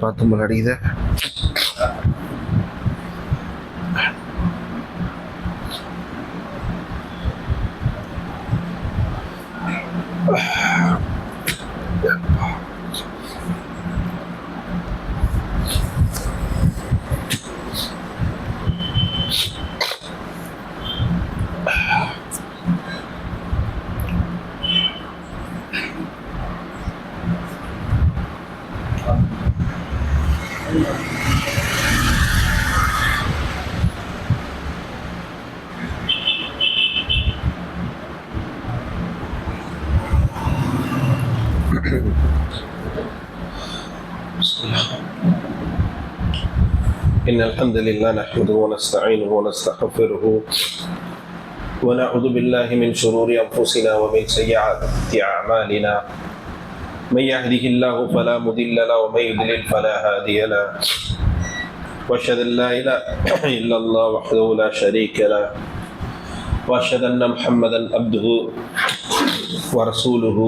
பார்த்து முன்னாடிக்குது. إن الحمد لله نحمده ونستعينه ونستغفره ونعوذ بالله من شرور أنفسنا ومن سيئات أعمالنا من يهده الله فلا مضل له ومن يضلل فلا هادي له وأشهد أن لا إله إلا الله وحده لا شريك له وأشهد أن محمدا عبده ورسوله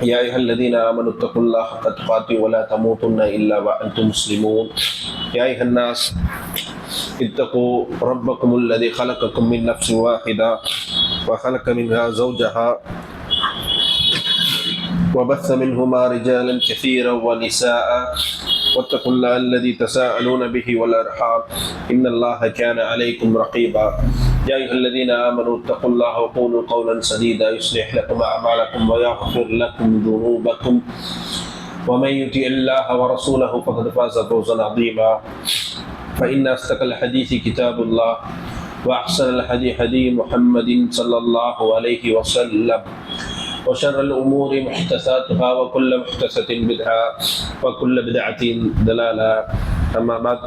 يا أيها الذين آمنوا اتقوا الله حق تقاته ولا تموتن إلا وأنتم مسلمون يا أيها الناس اتقوا ربكم الذي خلقكم من نفس واحدة وخلق منها زوجها وبث منهما رجالا كثيرا ونساء واتقوا الله الذي تساءلون به والأرحام إن الله كان عليكم رقيبا يا أيها الذين آمنوا اتقوا الله وقولوا قولا سديدا يصلح لكم أعمالكم ويغفر لكم ذنوبكم ومن يطع الله ورسوله فقد فاز فوزا عظيما فإن أصدق الحديث كتاب الله وأحسن الهدي هدي محمد صلى الله عليه وسلم وشر الأمور محدثاتها وكل محدثة بدعة وكل بدعة ضلالة أما بعد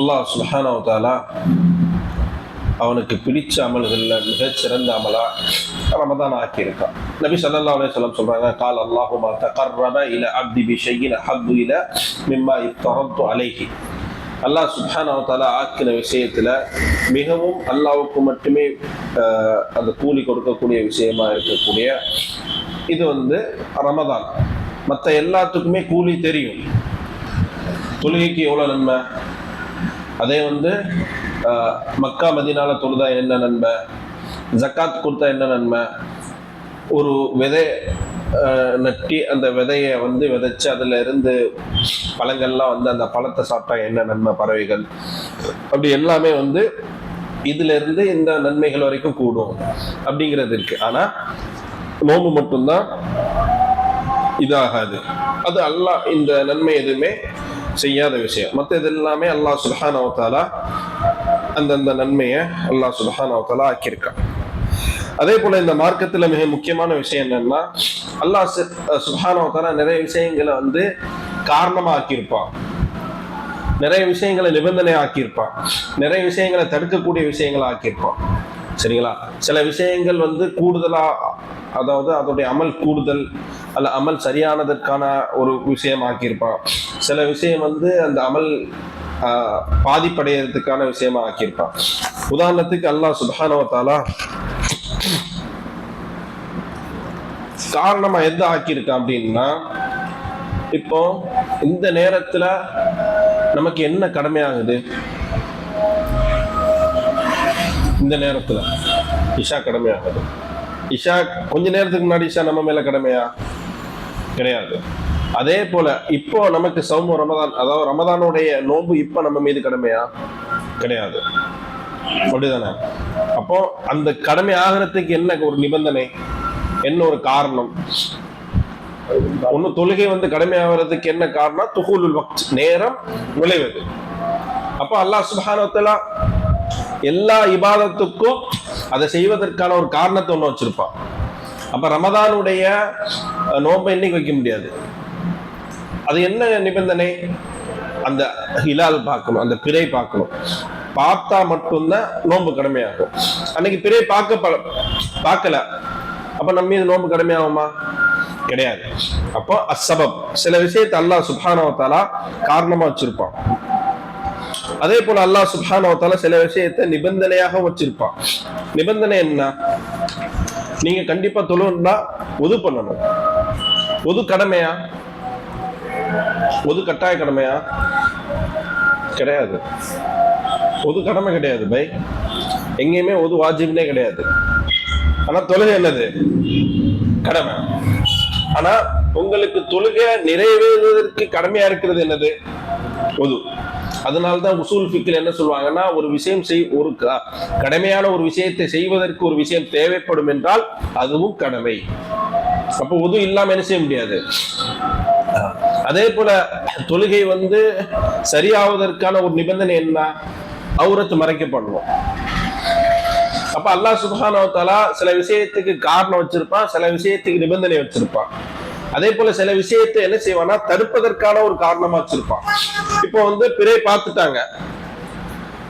அல்லாஹ் சுப்ஹானஹு வ தஆலா அவனுக்கு பிடிச்ச அமல்களில் மிகச்சிறந்த அமலா ரமதான் ஆக்கியிருக்கான். நபி ஸல்லல்லாஹு அலைஹி வஸல்லம் சொல்றாங்க, கால் அல்லாஹுமா தகர்ரப இல அப்தி பிஷையின் அஹப்பு இல மிம்மா இஃப்தரது அலைஹி. அல்லாஹ் சுப்ஹானஹு வ தஆலா ஆக்கின விஷயத்துல மிகவும் அல்லாஹ்வுக்கு மட்டுமே அந்த கூலி கொடுக்கக்கூடிய விஷயமா இருக்கக்கூடிய இது ரமதான். மற்ற எல்லாத்துக்குமே கூலி தெரியும். தொழுகைக்கு எவ்வளோ நன்மை, அதே மக்கா மதீனால தொழுதா என்ன நன்மை, ஜக்காத் கொடுத்தா என்ன நன்மை, ஒரு விதை நட்டி அந்த விதையை விதைச்சு அதுல இருந்து பழங்கள்லாம் அந்த பழத்தை சாப்பிட்டா என்ன நன்மை, பறவைகள் அப்படி எல்லாமே இதுல இருந்து இந்த நன்மைகள் வரைக்கும் கூடும் அப்படிங்கிறது இருக்கு. ஆனா நோம்பு மட்டும்தான் இதாகாது. அது அல்லாஹ் இந்த நன்மை எதுவுமே செய்யாத விஷயம். மற்ற இது எல்லாமே அல்லாஹ் சுப்ஹானஹு வ தஆலா அந்தந்த நன்மையை அல்லாஹ் சுப்ஹானஹு வ தஆலா ஆக்கியிருக்கான். அதே போல இந்த மார்க்கத்துல மிக முக்கியமான விஷயம் என்னன்னா, அல்லாஹ் சுப்ஹானஹு வ தஆலா நிறைய விஷயங்களை காரணமா ஆக்கியிருப்பான், நிறைய விஷயங்களை நிபந்தனை ஆக்கியிருப்பான், நிறைய விஷயங்களை தடுக்கக்கூடிய விஷயங்களை ஆக்கியிருப்பான். சரிங்களா? சில விஷயங்கள் கூடுதலா, அதாவது அதோடைய அமல் கூடுதல் அல்ல அமல் சரியானதற்கான ஒரு விஷயம் ஆக்கியிருப்பான். சில விஷயம் அந்த அமல் பாதிப்படைகிறதுக்கான விஷயமா ஆக்கியிருப்பான். உதாரணத்துக்கு அல்லாஹ் சுப்ஹானஹு வ தஆலா காரணமா எந்த ஆக்கியிருக்கான் அப்படின்னா, இப்போ இந்த நேரத்துல நமக்கு என்ன கடமையாகுது, இந்த நேரத்துல இஷா கடமையாகுது. இஷா கொஞ்ச நேரத்துக்கு முன்னாடி இஷா நம்ம மேல கடமையா கிடையாது. அதே போல இப்போ நமக்கு சௌமு ரமதான், அதாவது ரமதானுடைய நோன்பு இப்ப நம்ம மீது கடமையா கிடையாது. அப்படிதானே? அப்போ அந்த கடமை ஆகிறதுக்கு என்ன ஒரு நிபந்தனை, என்ன ஒரு காரணம்? ஒண்ணு தொழுகை கடமை ஆகிறதுக்கு என்ன காரணம்? துஹூலுல் வக்த், நேரம் விளைவது. அப்போ அல்லாஹ் சுப்ஹானஹு வ தஆலா எல்லா இபாதத்துக்கும் அதை செய்வதற்கான ஒரு காரணத்தை ஒண்ணு வச்சிருப்பான். அப்ப ரமதானுடைய நோன்பை இன்னைக்கு வைக்க முடியாது. அது என்ன நிபந்தனை? அந்த ஹிலால் பார்க்கணும், அந்த பிறை பார்க்கணும். பார்த்தா மட்டும்தான் நோன்பு கடமையாகும். அன்னைக்கு பிறை பார்க்கல, அப்ப நம்ம மீது நோன்பு கடமையாகுமா? கிடையாது. அப்போ அஸ்ஸபப், சில விஷயத்தை அல்லாஹ் சுப்ஹானஹு வ தஆலா காரணமா வச்சிருப்பான். அதே போல அல்லாஹ் சுப்ஹானஹு வ தஆலா சில விஷயத்தை நிபந்தனையாக வச்சிருப்பான். நிபந்தனை என்ன? நீங்க கண்டிப்பா தொழுன்னா உது பண்ணணும். ஒது கடமையா? ஒது கட்டாய கடமையா? கிடையாது. ஒது கடமை கிடையாது பை. எங்கேயுமே ஒது வாஜிப்னே கிடையாது. ஆனா தொழுகை என்னது? கடமை. ஆனா உங்களுக்கு தொழுகை நிறைவேறுவதற்கு கடமையா இருக்கிறது என்னது? ஒது. அதனால்தான் உசூல் ஃபிக்ல என்ன சொல்லுவாங்கன்னா, ஒரு விஷயம் ஒரு கடமையான ஒரு விஷயத்தை செய்வதற்கு ஒரு விஷயம் தேவைப்படும் என்றால் அதுவும் கடமை. அப்போ ஒது இல்லாம என்ன செய்ய முடியாது. அதே போல தொழுகை சரியாவதற்கான ஒரு நிபந்தனை என்ன? அவுரத்து மறைக்கப்படணும். அப்ப அல்லாஹ் சுப்ஹானஹு வ தஆலா சில விஷயத்துக்கு காரணம் வச்சிருப்பான், சில விஷயத்துக்கு நிபந்தனை வச்சிருப்பான். அதே போல சில விஷயத்தை என்ன செய்வானா தடுப்பதற்கான ஒரு காரணமா வச்சிருப்பான். இப்போ பிறை பார்த்துட்டாங்க,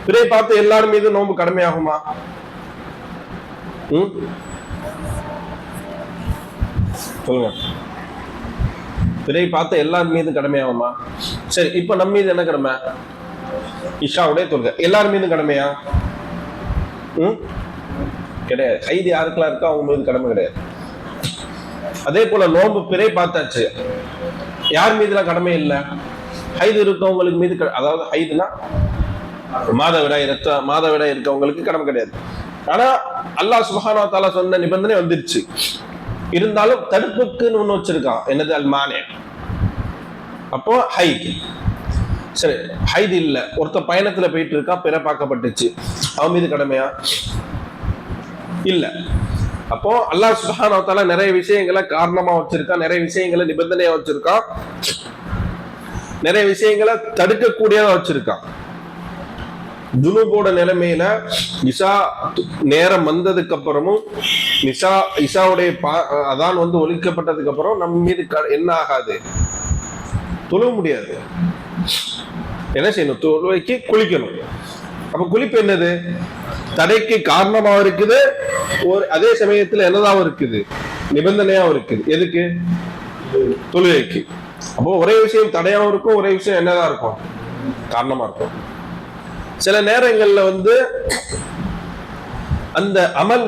பிறை பார்த்து எல்லாரும் மீது நோன்பு கடமையாகுமா? சொல்லுங்க. பிறை பார்த்த எல்லாரும் மீது கடமையாகுமா? சரி, இப்ப நம்ம மீது என்ன கடமை? இஷாவுடைய தொழுகை எல்லாரும் மீது கடமையா? கிடையாது. கைது யாருக்கெல்லாம் இருக்கோ அவங்க மீது கடமை கிடையாது. அதே போல நோன்பு பிறை பார்த்தாச்சு, யார் மீதுலாம் கடமை இல்லை? ஹைது இருக்கவங்களுக்கு மீது, அதாவது ஹைதுனா மாதவிடாய் இருக்கவங்களுக்கு கடமை கிடையாது. ஆனா அல்லாஹ் சுப்ஹானஹு வ தஆலா சொன்ன நிபந்தனை வந்துருச்சு. இருந்தாலும் தடுப்புக்குன்னு ஒண்ணு வச்சிருக்கான், என்னது? அல் மானி. அப்போ ஹைது. சரி, ஹைது இல்ல, ஒருத்த பயணத்துல போயிட்டு இருக்கான், பிறை பார்க்கப்பட்டுச்சு, அவன் மீது கடமையா? இல்ல. அப்போ அல்லாஹ் சுப்ஹானஹு வ தஆலா நிறைய விஷயங்களை காரணமா வச்சிருக்கான், நிறைய விஷயங்களை நிபந்தனையா வச்சிருக்கான், நிறைய விஷயங்களை தடுக்கக்கூடியதா வச்சிருக்கான். ஜுனூபோட நிலைமையில இஷா நேரம் வந்ததுக்கு அப்புறமும் இஷாவுடைய அதான் ஒலிக்கப்பட்டதுக்கு அப்புறம் நம்ம மீது என்ன ஆகாது? தொழுவ முடியாது. என்ன செய்யணும்? தொழுவைக்கு குளிக்கணும். அப்ப குளிப்பு என்னது? தடைக்கு காரணமா இருக்குது, அதே சமயத்துல என்னதான் இருக்குது? நிபந்தனையாவும் இருக்குது. எதுக்கு? தொழுகைக்கு. அப்போ ஒரே விஷயம் தடையாவும் இருக்கும், ஒரே விஷயம் என்னதான் இருக்கும்? காரணமா இருக்கும். சில நேரங்கள்ல அந்த அமல்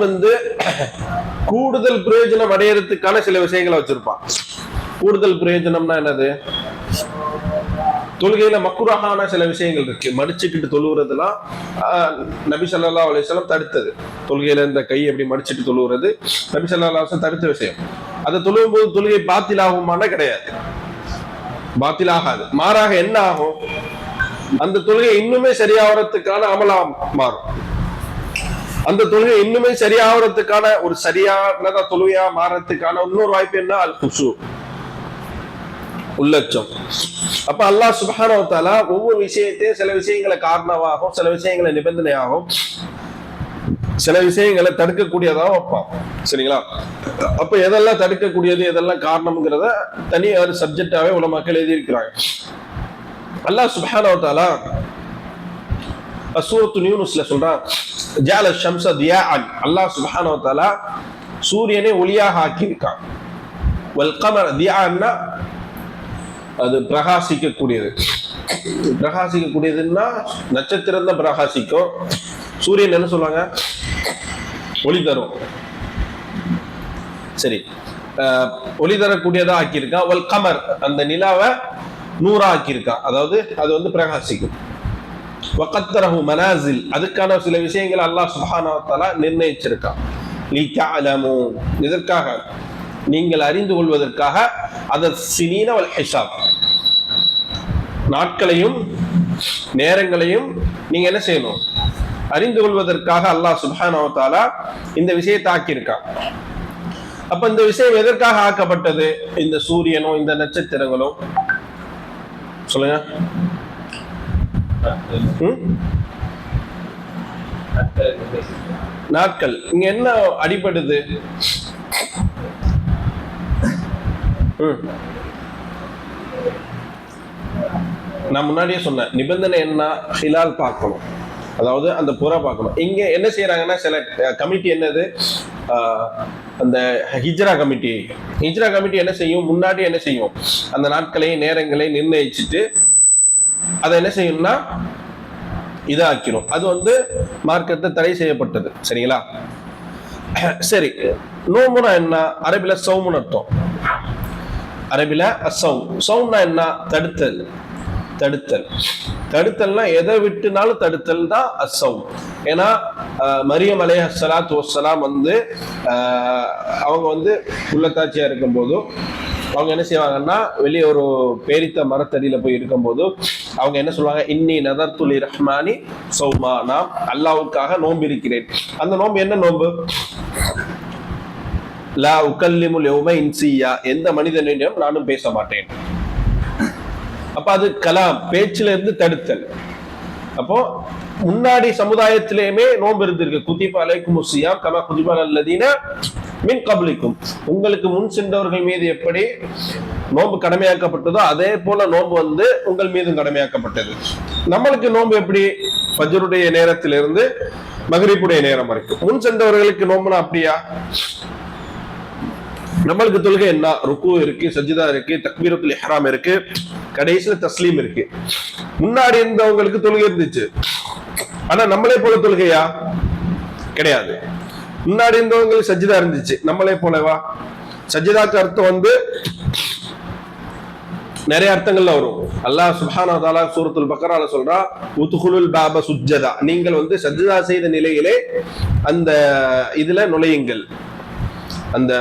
கூடுதல் பிரயோஜனம் அடையறதுக்கான சில விஷயங்களை வச்சிருப்பான். கூடுதல் பிரயோஜனம்னா என்னது? தொழுகையில மக்ரூஹான சில விஷயங்கள் இருக்கு. மடிச்சுக்கிட்டு தொழுகிறதுலாம் நபி ஸல்லல்லாஹு அலைஹி வஸல்லம் தடுத்தது. தொழுகையில இந்த கை எப்படி மடிச்சுட்டு தொழுகிறது நபி ஸல்லல்லாஹு அலைஹி வஸல்லம் தடுத்த விஷயம். அதை தொழுகும் போது தொழுகை பாத்திலாகுமானா கிடையாது, பாத்திலாகாது. மாறாக என்ன ஆகும்? அந்த தொழுகை இன்னுமே சரியாகிறதுக்கான அமலா மாறும். அந்த தொழுகை இன்னுமே சரியாகிறதுக்கான ஒரு சரியானதா தொழுகையா மாறதுக்கான இன்னொரு வாய்ப்பு என்ன? அல் குஷு, உள்ளச்சம். அப்ப அல்லாஹ் சுப்ஹானஹு வ தஆலா ஒவ்வொரு விஷயத்தையும் சில விஷயங்களை காரணமாகவும், சில விஷயங்களை நிபந்தனையாகவும், சில விஷயங்களை தடுக்கக்கூடியதாக வைப்பான். சரிங்களா? அப்ப எதெல்லாம் தடுக்கக்கூடியது, எதெல்லாம் காரணம்ங்கிறத தனி ஒரு சப்ஜெக்டாவே உலமாக்கள் எழுதியிருக்கிறாங்க. அல்லாஹ் சுப்ஹானஹு வ தஆலா சூரத்து யூனுஸ்ல சொல்றான், ஜஅல ஷம்ஸ தியாஅன். அல்லாஹ் சுப்ஹானஹு வ தஆலா சூரியனை ஒளியாக ஆக்கியிருக்கான். வல் கமர தியாஅன்னா அது பிரகாசிக்கக்கூடியது. பிரகாசிக்கக்கூடியதுன்னா நட்சத்திரம் தான் பிரகாசிக்கும். சூரியன் என்ன சொல்லுவாங்க? ஒளி தரும். சரி, ஒளி தரக்கூடியதா ஆக்கியிருக்கான். வல் கமர், அந்த நிலாவை நூறா ஆக்கியிருக்கான், அதாவது அது பிரகாசிக்கும். வகத்தரஹு மனாசில், அதுக்கான சில விஷயங்களை அல்லாஹ் சுப்ஹானஹு வ தஆலா நிர்ணயிச்சிருக்கான். லிதஅலமு, இதற்காக நீங்கள் அறிந்து கொள்வதற்காக. அத சினீன வல் ஹிசாப், நாட்களையும் நேரங்களையும் நீங்க என்ன செய்யணும்? அறிந்து கொள்வதற்காக அல்லாஹ் சுப்ஹானஹு வ தஆலா இந்த விஷயத்தை ஆக்கியிருக்கான். அப்ப இந்த விஷயம் எதற்காக ஆக்கப்பட்டது? இந்த சூரியனும் இந்த நட்சத்திரங்களும் சொல்லுங்க. நாட்கள் இங்க என்ன அடிபடுது? நான் முன்னாடியே சொன்னேன், நிபந்தனை என்ன? ஹிலால் பார்க்கணும், அதாவது அந்த புறா பார்க்கணும். இங்க என்ன செய்யறாங்கன்னா, சில கமிட்டி என்னது, அந்த ஹிஜ்ரா கமிட்டி என்ன செய்யும்? முன்னாடி என்ன செய்யும்? அந்த நாட்களையும் நேரங்களையும் நிர்ணயிச்சுட்டு அதை என்ன செய்யணும்னா இதாக்கிறோம். அது மார்க்கத்தை தடை செய்யப்பட்டது. சரிங்களா? சரி, நோம்புனா என்ன? அரபில சௌமுன்னு அர்த்தம். அரபில அசௌம். சௌம்னா என்ன? தடுத்தல். தடுத்தல். தடுத்தல்னா எதை விட்டுனாலும் தடுத்தல் தான் அசௌம். ஏன்னா மரியம் அலைஹிஸ்ஸலாத்து வஸ்ஸலாம் வந்து அவங்க வந்து உள்ளத்தாட்சியா இருக்கும் போது அவங்க என்ன செய்வாங்கன்னா, வெளியே ஒரு பேரித்த மரத்தடியில போய் இருக்கும்போது அவங்க என்ன சொல்லுவாங்க, இன்னி நதர்து லிர்ரஹ்மானி சௌமா, நான் அல்லாஹ்வுக்காக நோன்பு இருக்கிறேன். அந்த நோன்பு என்ன நோன்பு? லா உகல்லிமுல் யௌம இன்சியா, எந்த மனிதனிடம் நானும் பேச மாட்டேன். அப்ப அது கலாம், பேச்சுல இருந்து தடுத்தல். அப்போ முன்னாடி சமுதாயத்திலேயுமே நோன்பு இருந்திருக்கு. குதிப அலைக்குமுஸ் ஸியாம் கமா குதிப அல்லதீன மின் கப்லிக்கும், உங்களுக்கு முன் சென்றவர்கள் மீது எப்படி நோன்பு கடமையாக்கப்பட்டதோ அதே போல நோன்பு வந்து உங்கள் மீதும் கடமையாக்கப்பட்டது. நம்மளுக்கு நோன்பு எப்படி? ஃபஜ்ருடைய நேரத்திலிருந்து மக்ரிபுடைய நேரம் வரைக்கும். முன் சென்றவர்களுக்கு நோன்புனா அப்படியா? நம்மளுக்கு தொழுகை என்ன? ருக்கு இருக்கு, சஜிதா இருக்கு, தக்பீரத்துல் இஹ்ராம் இருக்கு, கடைசியில தஸ்லீம் இருக்கு. முன்னாடி இருந்தவங்களுக்கு தொழுகை இருந்துச்சு, ஆனா நம்மளே போல தொழுகையா? கிடையாது. முன்னாடி இருந்தவங்களுக்கு சஜிதா இருந்துச்சு, நம்மளே போலவா? சஜிதாக்கு அர்த்தம் வந்து நிறைய அர்த்தங்கள்ல வரும். அல்லாஹ் சுப்ஹானஹு வ தஆலா சூரத்துல் பக்ரால சொல்றா, உத்குலுல் பாப சுஜ்ஜதா, நீங்கள் வந்து சஜிதா செய்த நிலையிலே அந்த இதுல நுழையுங்கள். அந்த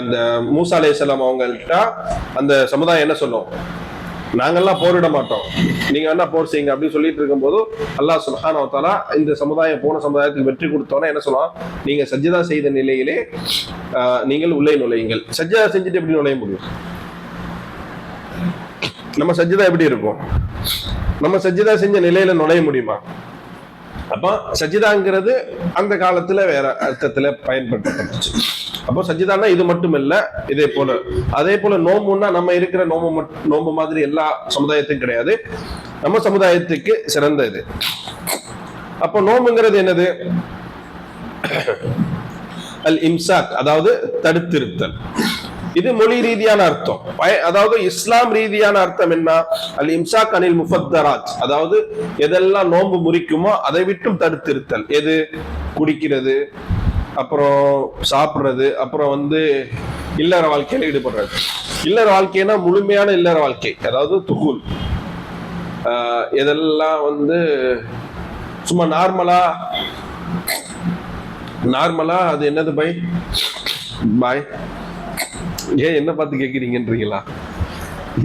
அந்த மூசா அலைஹிஸ்ஸலாம் அவங்கள்ட்ட அந்த சமுதாயம் என்ன சொல்லும், நாங்கெல்லாம் போரிட மாட்டோம், நீங்க என்ன போர் செய்யுங்க அப்படின்னு சொல்லிட்டு இருக்கும்போது அல்லாஹ் சுப்ஹானஹு வ தஆலா இந்த சமுதாயம் போன சமுதாயத்துக்கு வெற்றி கொடுத்தோன்னா என்ன சொல்லுவான், நீங்க சஜ்ஜதா செய்த நிலையிலே நீங்கள் உள்ளே நுழையுங்கள். சஜ்ஜதா செஞ்சுட்டு எப்படி நுழைய முடியும்? நம்ம சஜ்ஜதா எப்படி இருக்கும்? நம்ம சஜ்ஜதா செஞ்ச நிலையில நுழைய முடியுமா? அப்ப சஜிதாங்கிறது அந்த காலத்துல வேற அர்த்தத்துல பயன்படுத்தப்பட்டுச்சு. அப்போ சஜிதானா இது மட்டும் இல்ல, இதே போல அதே போல நோம்புன்னா நம்ம இருக்கிற நோம்பு மாதிரி எல்லா சமுதாயத்துக்கும் கிடையாது, நம்ம சமுதாயத்துக்கு சிறந்த இது. அப்போ நோம்புங்கிறது என்னது? அல் இம்சாக், அதாவது தடுத்திருத்தல். இது மொழி ரீதியான அர்த்தம். அதாவது இஸ்லாம் ரீதியான அர்த்தம் என்ன? அல் இம்சாக் அனில் முஃபத்தராத், அதாவது எதெல்லாம் நோன்பு முறிக்குமோ அதை விட்டும் தடுத்திருத்தல். எது? குடிக்கிறது, அப்புறம் சாப்பிடுறது, அப்புறம் வந்து இல்லற வாழ்க்கையில ஈடுபடுறது. இல்லற வாழ்க்கைனா முழுமையான இல்லற வாழ்க்கை, அதாவது துகுல். இதெல்லாம் வந்து சும்மா நார்மலா அது என்னது பாய்? பாய் ஏன் என்ன பார்த்து கேக்குறீங்கன்றீங்களா?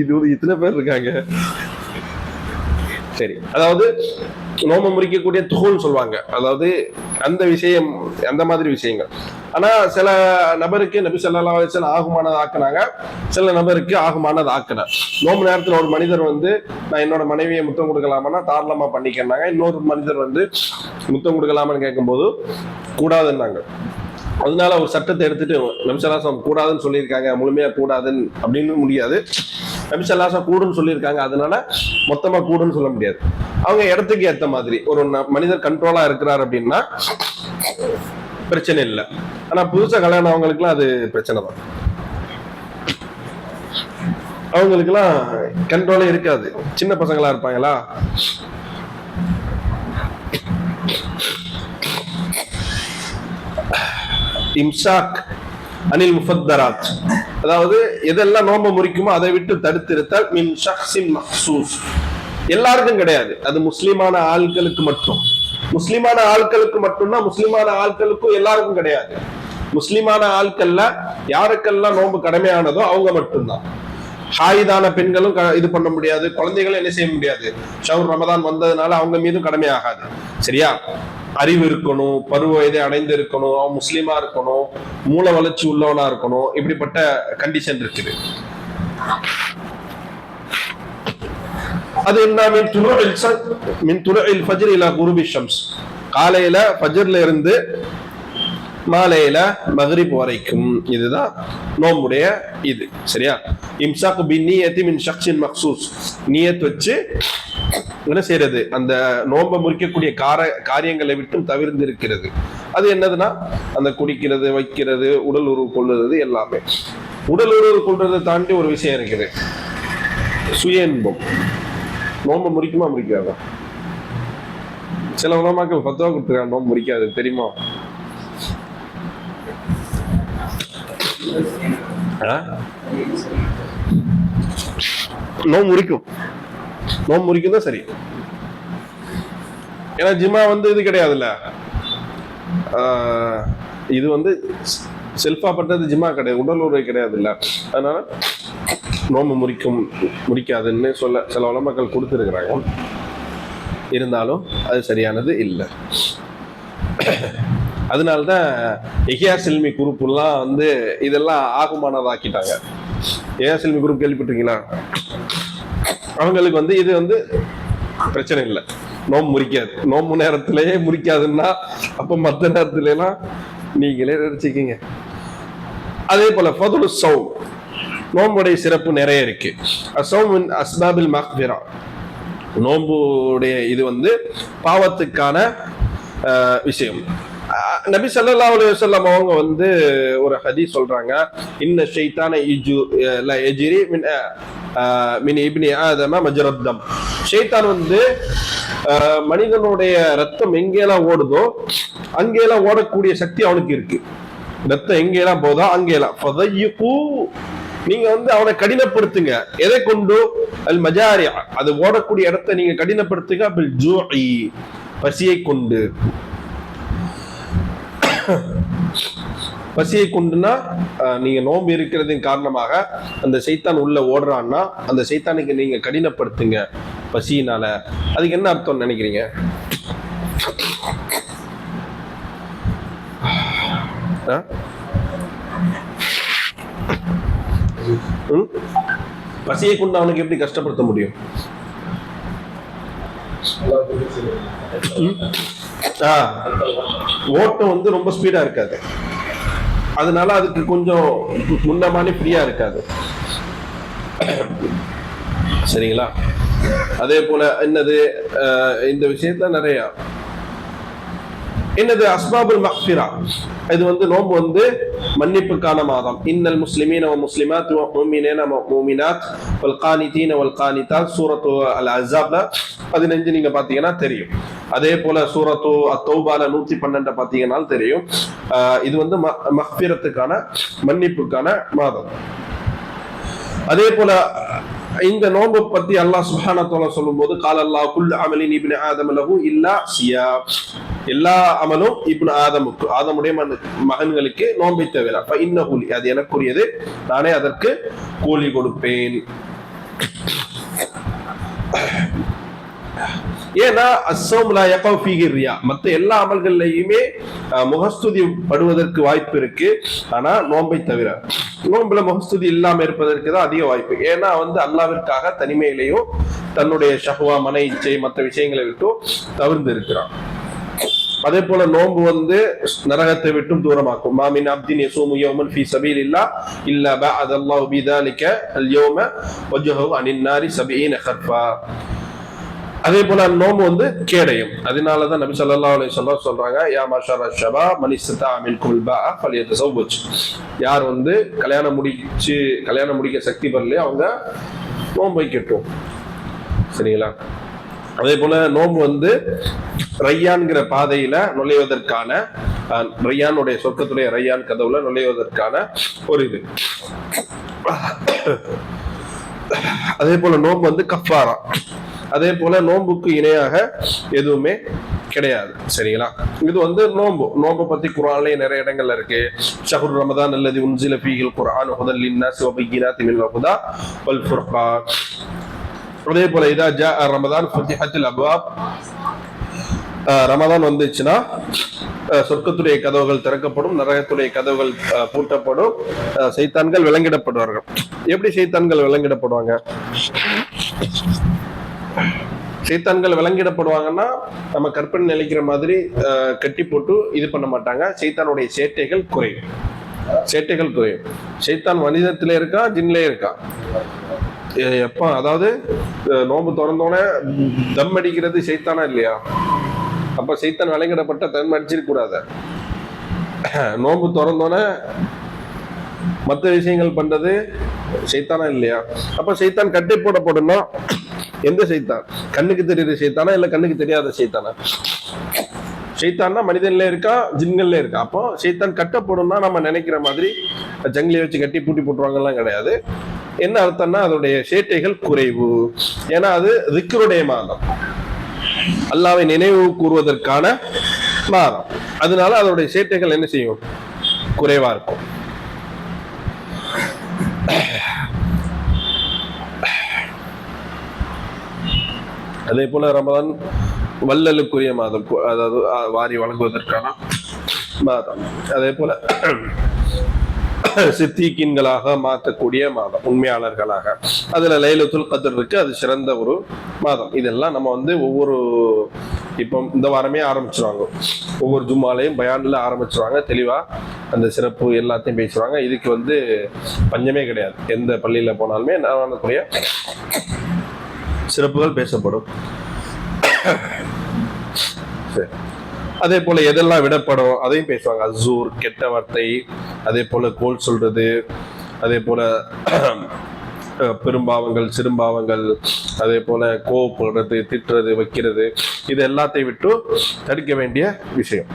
இது இத்தனை பேர் இருக்காங்க. சரி, அதாவது நோம்பு முறிக்கக்கூடிய துகுல் சொல்லுவாங்க, அதாவது அந்த விஷயம், அந்த மாதிரி விஷயங்கள். ஆனா சில நபருக்கு நபி ஸல்லல்லாஹு அலைஹி வஸல்லம் ஆகுமானது ஆக்குனாங்க, சில நபருக்கு ஆகுமானது ஆக்குனாங்க. நோம்பு நேரத்துல ஒரு மனிதர் வந்து நான் என்னோட மனைவியை முத்தம் கொடுக்கலாமான்னா தாராளமா பண்ணிக்கிறாங்க. இன்னொரு மனிதர் வந்து முத்தம் கொடுக்கலாமான்னு கேட்கும்போது கூடாதுன்னாங்க. அதனால ஒரு சட்டத்தை எடுத்துட்டு நபி ஸல்லல்லாஹு அலைஹி வஸல்லம் கூடாதுன்னு சொல்லியிருக்காங்க, முழுமையா கூடாதுன்னு அப்படின்னு முடியாது. நபி ஸல்லல்லாஹு அலைஹி வஸல்லம் கூடுன்னு சொல்லியிருக்காங்க, அதனால மொத்தமா கூடுன்னு சொல்ல முடியாது. அவங்க இடத்துக்கு ஏற்ற மாதிரி ஒரு மனிதர் கண்ட்ரோலா இருக்கிறார் அப்படின்னா பிரச்சனை இல்லை. ஆனா புதுசா கல்யாணம் அவங்களுக்குலாம் அது பிரச்சனை தான். அவங்களுக்குலாம் கண்ட்ரோலே இருக்காது. சின்ன பசங்களா இருப்பாங்களா, இம்சாக் அனில் முஃபத்தராத், அதாவது எதெல்லாம் நோன்பு முறிக்குமோ அதை விட்டு தடுத்திருத்தல். மின் ஷக்ஸின் மக்சூஸ், எல்லாருக்கும் கிடையாது, அது முஸ்லிமான ஆட்களுக்கு மட்டும். முஸ்லிமான ஆட்களுக்கு மட்டும்னா முஸ்லிமான ஆட்களுக்கும் எல்லாருக்கும் கிடையாது. முஸ்லிமான ஆட்கள்ல யாருக்கெல்லாம் நோன்பு கடமையானதோ அவங்க மட்டும்தான். ஹாயிதான பெண்களும் இது பண்ண முடியாது, குழந்தைகளும் என்ன செய்ய முடியாது. ஷவுர் ரமதான் வந்ததுனால அவங்க மீதும் கடமையாகாது. சரியா? அறிவு இருக்கணும், பருவ வயதை அடைந்து இருக்கணும், அவன் முஸ்லீமா இருக்கணும், மூல வளர்ச்சி உள்ளவனா இருக்கணும், இப்படிப்பட்ட கண்டிஷன் இருக்குது. அது என்ன? மின் துலுஇல் ஃபஜ்ர் இலா குரூபி ஷம்ஸ், காலையில ஃபஜ்ர்ல இருந்து மாலையில மக்ரிப் வரைக்கும். இதுதான் நோம்புடைய இது. சரியா? இம்சாக் பின்னியத்தி மின் ஷக்ஸின் மக்சூஸ், நியத் வச்சு என்ன செய்யறது, அந்த நோன்பை முறிக்கக்கூடிய காரியங்களை விட்டும் தவிர்த்து இருக்கிறது. அது என்னதுன்னா அந்த குடிக்கிறது, வைக்கிறது, உடல் உறவு கொள்ளுறது எல்லாமே. உடல் உறவு கொள்றதை தாண்டி ஒரு விஷயம் இருக்குது, சுய இன்பம். நோன்பை முறிக்குமா முறிக்காதா? சில உலமாக்கள் ஃபத்வா கொடுத்துருக்காங்க நோன்பு முறிக்காது, தெரியுமா? நோம்பு முறிக்கும், நோம்பு முறிக்கும் தான் சரி. ஏன்னா ஜிமா வந்து இது கிடையாதுல்ல, இது வந்து செல்ஃபா பண்றது ஜிமா கிடையாது, உடல் உறவு கிடையாது இல்ல. அதனால நோம்பு முறிக்காதுன்னு சொல்ல சில உலமாக்கள் கொடுத்துருக்குறாங்க. இருந்தாலும் அது சரியானது இல்லை. அதனால்தான் எஹியா சில்மி குரூப்லாம் வந்து இதெல்லாம் ஆகுமானதாக்கிட்டாங்க. எஹியா சில்மி குரூப் கேள்விப்பட்டிருக்கீங்களா? அவங்களுக்கு வந்து இது வந்து பிரச்சனை இல்லை, நோம்பு முறிக்காது. நோம்பு நேரத்திலேயே முறிக்காதுன்னா அப்ப மற்ற நேரத்துல எல்லாம் நீங்களே நினைச்சுக்கீங்க. அதே போல ஃபதுலு ஸௌம், நோம்புடைய சிறப்பு நிறைய இருக்கு. அஸ்ஸௌம் மின் அஸ்பாபில் மக்ஃபிரா, நோம்புடைய இது வந்து பாவத்துக்கான விஷயம். நபி ஸல்லல்லாஹு அலைஹி வஸல்லம் அவங்க வந்து ஒரு ஹதீஸ் சொல்றாங்க, இன்ன ஷைத்தான யஜ்ரி மின் இப்னி ஆதம மஜ்ரத் தம். ஷைத்தான் வந்து மனிதனுடைய ரத்தம் எங்கெல்லாம் ஓடுதோ அங்கெல்லாம் ஓடக்கூடிய சக்தி அவனுக்கு இருக்கு. ரத்தம் எங்கெல்லாம் போதோ அங்கெல்லாம் நீங்க வந்து அவனை கடினப்படுத்துங்க. எதை கொண்டு? அல் மஜாரியா, அது ஓடக்கூடிய இடத்தை நீங்க கடினப்படுத்துங்க. பில் ஜூஇ, பசியை கொண்டு. பசியை கொண்டுனா நீங்க நோம்பு இருக்கிறதின் காரணமாக அந்த சைத்தான் உள்ள ஓடுறான்னா அந்த சைத்தானுக்கு நீங்க கடினப்படுத்துங்க பசியினால. அதுக்கு என்ன அர்த்தம் நினைக்கிறீங்க? பசியை கொண்டு அவனுக்கு எப்படி கஷ்டப்படுத்த முடியும்? ஓட்டம் வந்து ரொம்ப ஸ்பீடா இருக்காது, அதனால அதுக்கு கொஞ்சம் முன்னமானே ஃப்ரீயா இருக்காது. சரிங்களா? அதே போல என்னது இந்த விஷயத்துல நிறைய என்னது அஸ்பாபுல் மக்ஃபிரா, இது வந்து நோம்பு வந்து மன்னிப்புக்கான மாதம். இன்னல் முஸ்லிமீன வ முஸ்லிமாத் வ முஃமினீன வ முஃமினாத் வல் கானிதீன வல் கானிதாத், சூரத்து அல் அஹ்ஸாப்ல 15 நீங்க பாத்தீங்கன்னா தெரியும். அதே போல சூரத்து அத்-தௌபால 112 பாத்தீங்கன்னா தெரியும். இது வந்து மக்ஃபிரத்துக்கான மன்னிப்புக்கான மாதம். அதே போல இந்த நோன்பு பத்தி அல்லாஹ் சுப்ஹானஹு வ தஆலா சொல்லும்போது கால அல்லாஹ் குல் அமலின் இப்னு ஆதம லஹு இல்லா சியாம், எல்லா அமலும் இப்னு ஆதமுக்கு, ஆதமுடைய மகன்களுக்கு நோன்பை தவிர, ஃபஇன்னஹு, அது எனக்குரியது, நானே அதற்கு கூலி கொடுப்பேன். ஏன்னா அஸ்ஸௌம் லா யகவு ஃபீஹி ரியா, மற்ற எல்லா அமல்கள்லையுமே முகஸ்துதி படுவதற்கு வாய்ப்பு இருக்கு. ஆனா நோன்பை தவிர, நோன்புல முகஸ்துதி இல்லாம இருப்பதற்கு தான் அதிக வாய்ப்பு. ஏன்னா வந்து அல்லாஹ்விற்காக தனிமையிலையும் தன்னுடைய ஷஹ்வா மன இச்சை மற்ற விஷயங்களை விட்டும் தவிர்த்து இருக்கிறான். அதே போல நோன்பு வந்து நரகத்தை விட்டும் தூரமாக்கும். மாமின் அப்தின் யஸூமு யௌமன் ஃபீ ஸபீலில்லாஹ் இல்லா பஅதல்லாஹு பிதாலிக அல் யௌம வஜ்ஹஹு அனின் நாரி 70 கர்ஃபா. அதே போல நோம்பு வந்து கேடயம். அதனாலதான் நபி ஸல்லல்லாஹு அலைஹி வஸல்லம் சொல்றாங்க, யா மாஷர ஷபாப் மன் இஸ்தா மின்குல் பாஅ ஃபல்யதஸவ்வஜ், யார் வந்து கல்யாணம் முடிக்க சக்தி பெறலையோ அவங்க நோன்பு வைக்கட்டும். சரிங்களா? அதே போல நோம்பு வந்து ரையான்கிற பாதையில நுழைவதற்கான, ரையானுடைய சொர்க்கத்துடைய ரையான் கதவுல நுழைவதற்கான ஒரு இது. அதே போல நோம்பு வந்து கஃபாரா. அதே போல நோம்புக்கு இணையாக எதுவுமே கிடையாது. சரிங்களா? இது வந்து நோம்பு பத்தி குர்ஆன்லயே நிறைய இடங்கள்ல இருக்கு. ஷஹ்ரு ரமதான் அல்லதி உன்சில ஃபீஹில் குர்ஆன் ஹுதல் லின்னாஸ் வ பையினாத்தின் மினல் ஹுதா வல் ஃபுர்கான். அதே போல இதா ஜா ரமதான் ஃபுதிஹத்தில் அப்வாப், ரமதான் வந்துச்சுன்னா சொர்க்கத்துடைய கதவுகள் திறக்கப்படும், நரகத்துடைய கதவுகள் பூட்டப்படும், சைத்தான்கள் விலங்கிடப்படுவார்கள். எப்படி சைத்தான்கள் விலங்கிடப்படுவாங்க? சைத்தான்கள் விலங்கிடப்படுவாங்கன்னா நம்ம கற்பனை நிலைக்கிற மாதிரி கட்டி போட்டு இது பண்ண மாட்டாங்க. சைத்தானுடைய சேட்டைகள் குறையும். சைத்தான் மனிதத்திலே இருக்கா, ஜின்லே இருக்கா? எப்ப அதாவது நோம்பு திறந்தோன்னே தம் அடிக்கிறது சைத்தானா இல்லையா? அப்ப சைத்தான் விலங்கிடப்பட்ட தம் அடிச்சிருக்க கூடாது. நோம்பு திறந்தோன்னே மற்ற விஷயங்கள் பண்றது சைத்தானா இல்லையா? அப்ப சைத்தான் கட்டி போடப்படும்னா எந்த சைத்தான்? கண்ணுக்கு தெரியுற சைத்தானா இல்ல கண்ணுக்கு தெரியாத சைத்தானா? ஷைத்தான்னா மனிதன்ல இருக்கா, ஜின்கள்ல இருக்கா. அப்போ ஷைத்தான் கட்டப்படும்னா நம்ம நினைக்கிற மாதிரி ஜங்கிலியை வச்சு கட்டி பூட்டி போட்டுருவாங்கலாம் கிடையாது. என்ன அர்த்தம்னா அதனுடைய சேட்டைகள் குறைவு. ஏன்னா அது திக்ருடைய மாதம், அல்லாஹ்வை நினைவு கூறுவதற்கான மாதம். அதனால அதனுடைய சேட்டைகள் என்ன செய்யும், குறைவா இருக்கும். அதே போல ரமதான் வள்ளலுக்குரிய மாதம், அதாவது வாரி வழங்குவதற்கான மாதம். அதே போல சித்திகீன்களாக மாற்றக்கூடிய மாதம், உண்மையாளர்களாக. அதுல லைலத்துல் கத்ர் இருக்கு, அது சிறந்த ஒரு மாதம். இதெல்லாம் நம்ம வந்து ஒவ்வொரு, இப்போ இந்த வாரமே ஆரம்பிச்சிருவாங்க, ஒவ்வொரு ஜும்மாலையும் பயான்ல ஆரம்பிச்சிருவாங்க, தெளிவா அந்த சிறப்பு எல்லாத்தையும் பேசுவாங்க. இதுக்கு வந்து பஞ்சமே கிடையாது. எந்த பள்ளியில போனாலுமே நான் சிறப்புகள் பேசப்படும். சரி, அதே போல எதெல்லாம் விடப்படும் அதையும் பேசுவாங்க. அசூர், கெட்ட வார்த்தை, அதே போல கோல் சொல்றது, அதே போல பெரும்பாவங்கள், சிறும்பாவங்கள், அதே போல கோவப்படுறது, திட்டுறது, வைக்கிறது, இது எல்லாத்தையும் விட்டு தடுக்க வேண்டிய விஷயம்.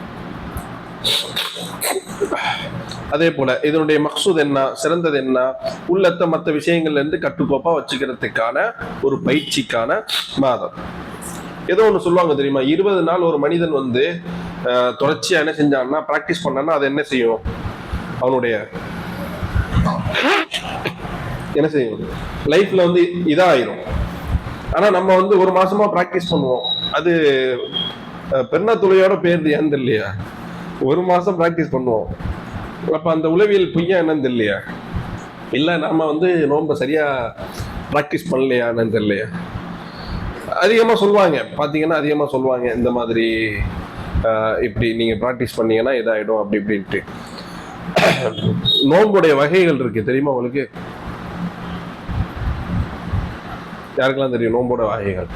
அதே போல இதனுடைய மக்சூத் என்ன, சிறந்தது என்ன, உள்ளத்தை மற்ற விஷயங்கள்ல இருந்து கட்டுக்கோப்பா வச்சுக்கிறதுக்கான ஒரு பயிற்சிக்கான மாதம். ஏதோ ஒன்று சொல்லுவாங்க தெரியுமா, 20 நாள் ஒரு மனிதன் வந்து தொடர்ச்சியா என்ன செஞ்சான்னா, பிராக்டிஸ் பண்ணான்னா அது என்ன செய்யும், அவனுடைய என்ன செய்யும், லைஃப்ல வந்து இதாயிரும். ஆனா நம்ம வந்து ஒரு மாசமா பிராக்டிஸ் பண்ணுவோம், அது பெருநா துளையோட பேருது ஏன்னு தெரியலையா, ஒரு மாசம் பிராக்டிஸ் பண்ணுவோம். அப்ப அந்த உளவியல் பொய்யா என்னன்னு தெரியலையா, இல்ல நாம வந்து நோம்ப சரியா பிராக்டிஸ் பண்ணலையான்னு தெரியலையா. அதிகமா சொல்லுவாங்க பாத்தீங்கன்னா, அதிகமா சொல்லுவாங்க இந்த மாதிரி, இப்படி நீங்க பிராக்டிஸ் பண்ணீங்கன்னா இதாயிடும் அப்படி இப்படின்ட்டு. நோம்புடைய வகைகள் இருக்கு தெரியுமா உங்களுக்கு? யாருக்கெல்லாம் தெரியும் நோம்போட வகைகள்?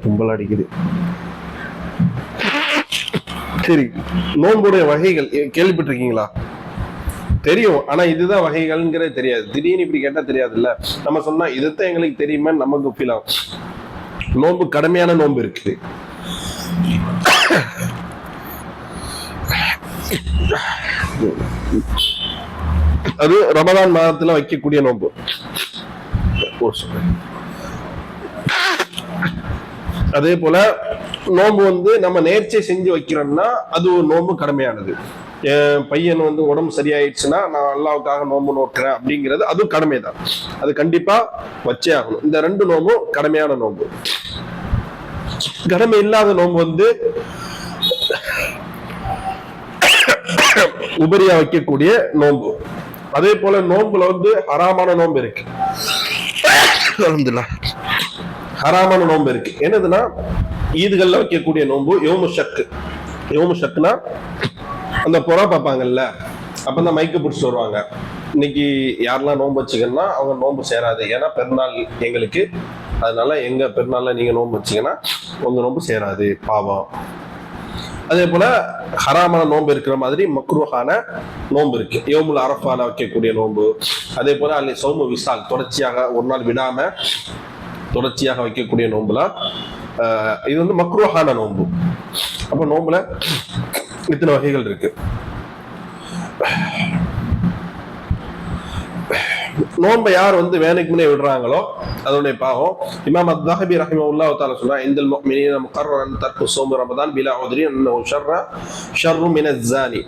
தும்பல் அடிக்குது. சரி, நோன்புடைய வகைகள் கேள்விப்பட்டிருக்கீங்களா? தெரியும், ஆனா இதுதான் வகைகள்ங்கிறது தெரியாது. திடீர்னு இப்படி கேட்டா தெரியாதுல்ல. நம்ம சொன்னா இதுதான் எங்களுக்கு தெரியுமா, நமக்கு ஃபீல் ஆகும். நோன்பு கடமையான நோன்பு இருக்கு, அது ரமதான் மாதத்துல வைக்கக்கூடிய நோன்பு. அதே போல நோன்பு வந்து நம்ம நேர்ச்சை செஞ்சு வைக்கிறோம்னா அது ஒரு நோன்பு கடமையானது. என் பையன் வந்து உடம்பு சரியாயிடுச்சுன்னா நான் அல்லாவுக்காக நோன்பு நோக்கிறேன் அப்படிங்கிறது அது கடமைதான், அது கண்டிப்பா வச்சே ஆகணும். இந்த 2 நோம்பும் கடமையான நோன்பு. கடமை இல்லாத நோன்பு வந்து உபரியா வைக்கக்கூடிய நோன்பு. அதே போல நோன்புல வந்து ஹராமான நோன்பு இருக்கு, ஹராமான நோன்பு இருக்கு. என்னதுன்னா ஈதுகள்ல வைக்கக்கூடிய நோன்பு யௌமு ஷக். யௌமு ஷக்னா அந்த புறா பார்ப்பாங்கல்ல, அப்ப தான் மைக்கு பிடிச்சிட்டு வருவாங்க, இன்னைக்கு யாரெல்லாம் நோன்பு வச்சுக்கன்னா அவங்க நோன்பு சேராது, ஏன்னா பெருநாள் எங்களுக்கு, அதனால எங்க பெருநாள்ல நீங்க நோன்பு வச்சீங்கன்னா உங்க நோன்பு சேராது, பாவம். அதே போல ஹராமான நோன்பு இருக்கிற மாதிரி மக்ரூஹான நோன்பு இருக்கு, யௌமுல் அரஃபால வைக்கக்கூடிய நோன்பு. அதே போல அல்ல சௌமு விசால், தொடர்ச்சியாக ஒரு நாள் விடாம தொடர்ச்சியாக வைக்கக்கூடிய நோன்புலாம் இது வந்து மக்ரூஹான நோன்பு. அப்ப நோன்புல இத்தனை வகைகள் இருக்கு. நோன்பை யார் வந்து வேலைக்கு முன்னே விடுறாங்களோ அதனுடைய பாவம். இமாம் அத்-தஹபி ரஹிமஹுல்லாஹு தஆலா சொன்னா, இந்தல் முஃமினீன முகர்ரரன் தர்கு ஸௌமி ரமதான் பிலா உத்ரி அன்னஹு ஷர்ரு மினஸ் ஸானி.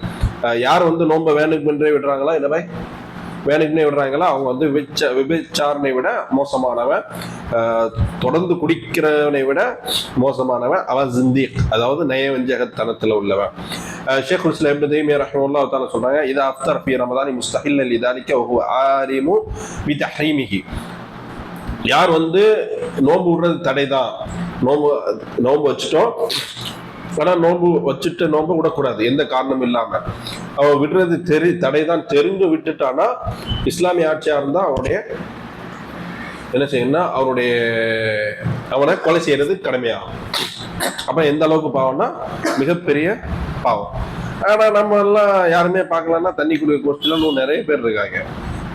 யார் வந்து நோன்பை வேலைக்கு முன்னே விடுறாங்களோ, இந்த மாதிரி வேலைக்குன்னே விடுறாங்களா, அவங்க வந்து விபச்சாரனை விட மோசமானவன், தொடர்ந்து குடிக்கிறவனை விட மோசமானவன், அவன் ஜிந்தீக், அதாவது நயவஞ்சகத்தனத்துல உள்ளவன். ஷேகுல் இஸ்லாம் இப்னு தைமிய்யா ரஹ்மத்துல்லாஹி தஆலா சொல்றாங்க, இதா அஃப்தர் ஃபீ ரமதான் முஸ்தஹில்லன் லிதாலிக வ ஹுவ ஆலிமு பிதஹ்ரீமிஹி. யார் வந்து நோன்பு விடுறது தடைதான், நோன்பு வச்சுட்டோம், ஆனா நோன்பு வச்சுட்டு நோன்பு விடக்கூடாது எந்த காரணம் இல்லாம, அவன் விடுறது தடைதான் தெரிஞ்சு விட்டுட்டானா இஸ்லாமிய ஆட்சியா இருந்தா அவனுடைய என்ன செய்யணும்னா அவனை கொலை செய்யறது கடமையாகும். அப்ப எந்த அளவுக்கு பாவம்னா மிகப்பெரிய பாவம். ஆனா நம்ம எல்லாம் யாருமே பார்க்கலன்னா தண்ணி குடிக்கிற கோஷ்டில இன்னும் நிறைய பேர் இருக்காங்க.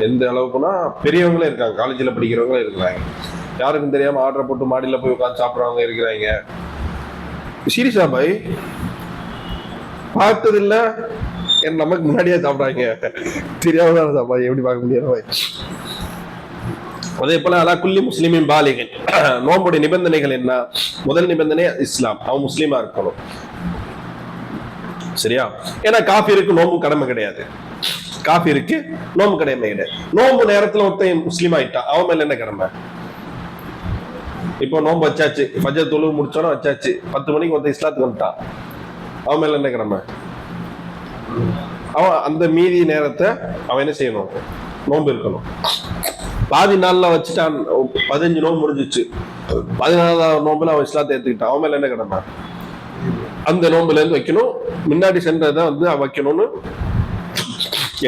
எந்த அளவுக்குன்னா பெரியவங்களே இருக்காங்க, காலேஜில் படிக்கிறவங்களே இருக்கிறாங்க. யாருக்கும் தெரியாம ஆர்டர் போட்டு மாடியில போய் உட்காந்து சாப்பிட்றவங்க இருக்கிறாங்க. சீரியஸா பாய், பார்த்தது இல்ல, நமக்கு முன்னாடியே சாப்பிட்றாங்க. தெரியாம பாய் எப்படி பார்க்க முடியாது பாய். அதே போல அலா குல்லி முஸ்லிமின் பாலிகன், நோம்புடைய நிபந்தனைகள் என்ன? முதல் நிபந்தனை இஸ்லாம், அவன் முஸ்லீமா இருக்கணும். சரியா? ஏன்னா காஃபிருக்கு நோம்பு கடமை கிடையாது. காஃபிருக்கு நோம்பு கடமை கிடையாது. நோம்பு நேரத்துல ஒருத்தன் முஸ்லீம் ஆயிட்டான், அவன் மேல என்ன கடமை? இப்போ நோம்பு வச்சாச்சு, ஃபஜ்ர் தொழுகை முடிச்சோன்னா வச்சாச்சு, 10 மணிக்கு ஒருத்தன் இஸ்லாத்துக்கு வந்துட்டான், அவன் மேல என்ன கடமை? அவன் அந்த மீதி நேரத்தை அவன் என்ன செய்யணும்? நோம்பு இருக்கணும். பாதி நாள்ல வச்சுட்டான், 15 நோம்பு முடிஞ்சிச்சு, 14வது நோம்புல அவன் இஸ்லாத்தை ஏத்துக்கிட்டான், அவன் மேல என்ன கடமை? அந்த நோம்புல இருந்து வைக்கணும். முன்னாடி சென்றதை வந்து வைக்கணும்னு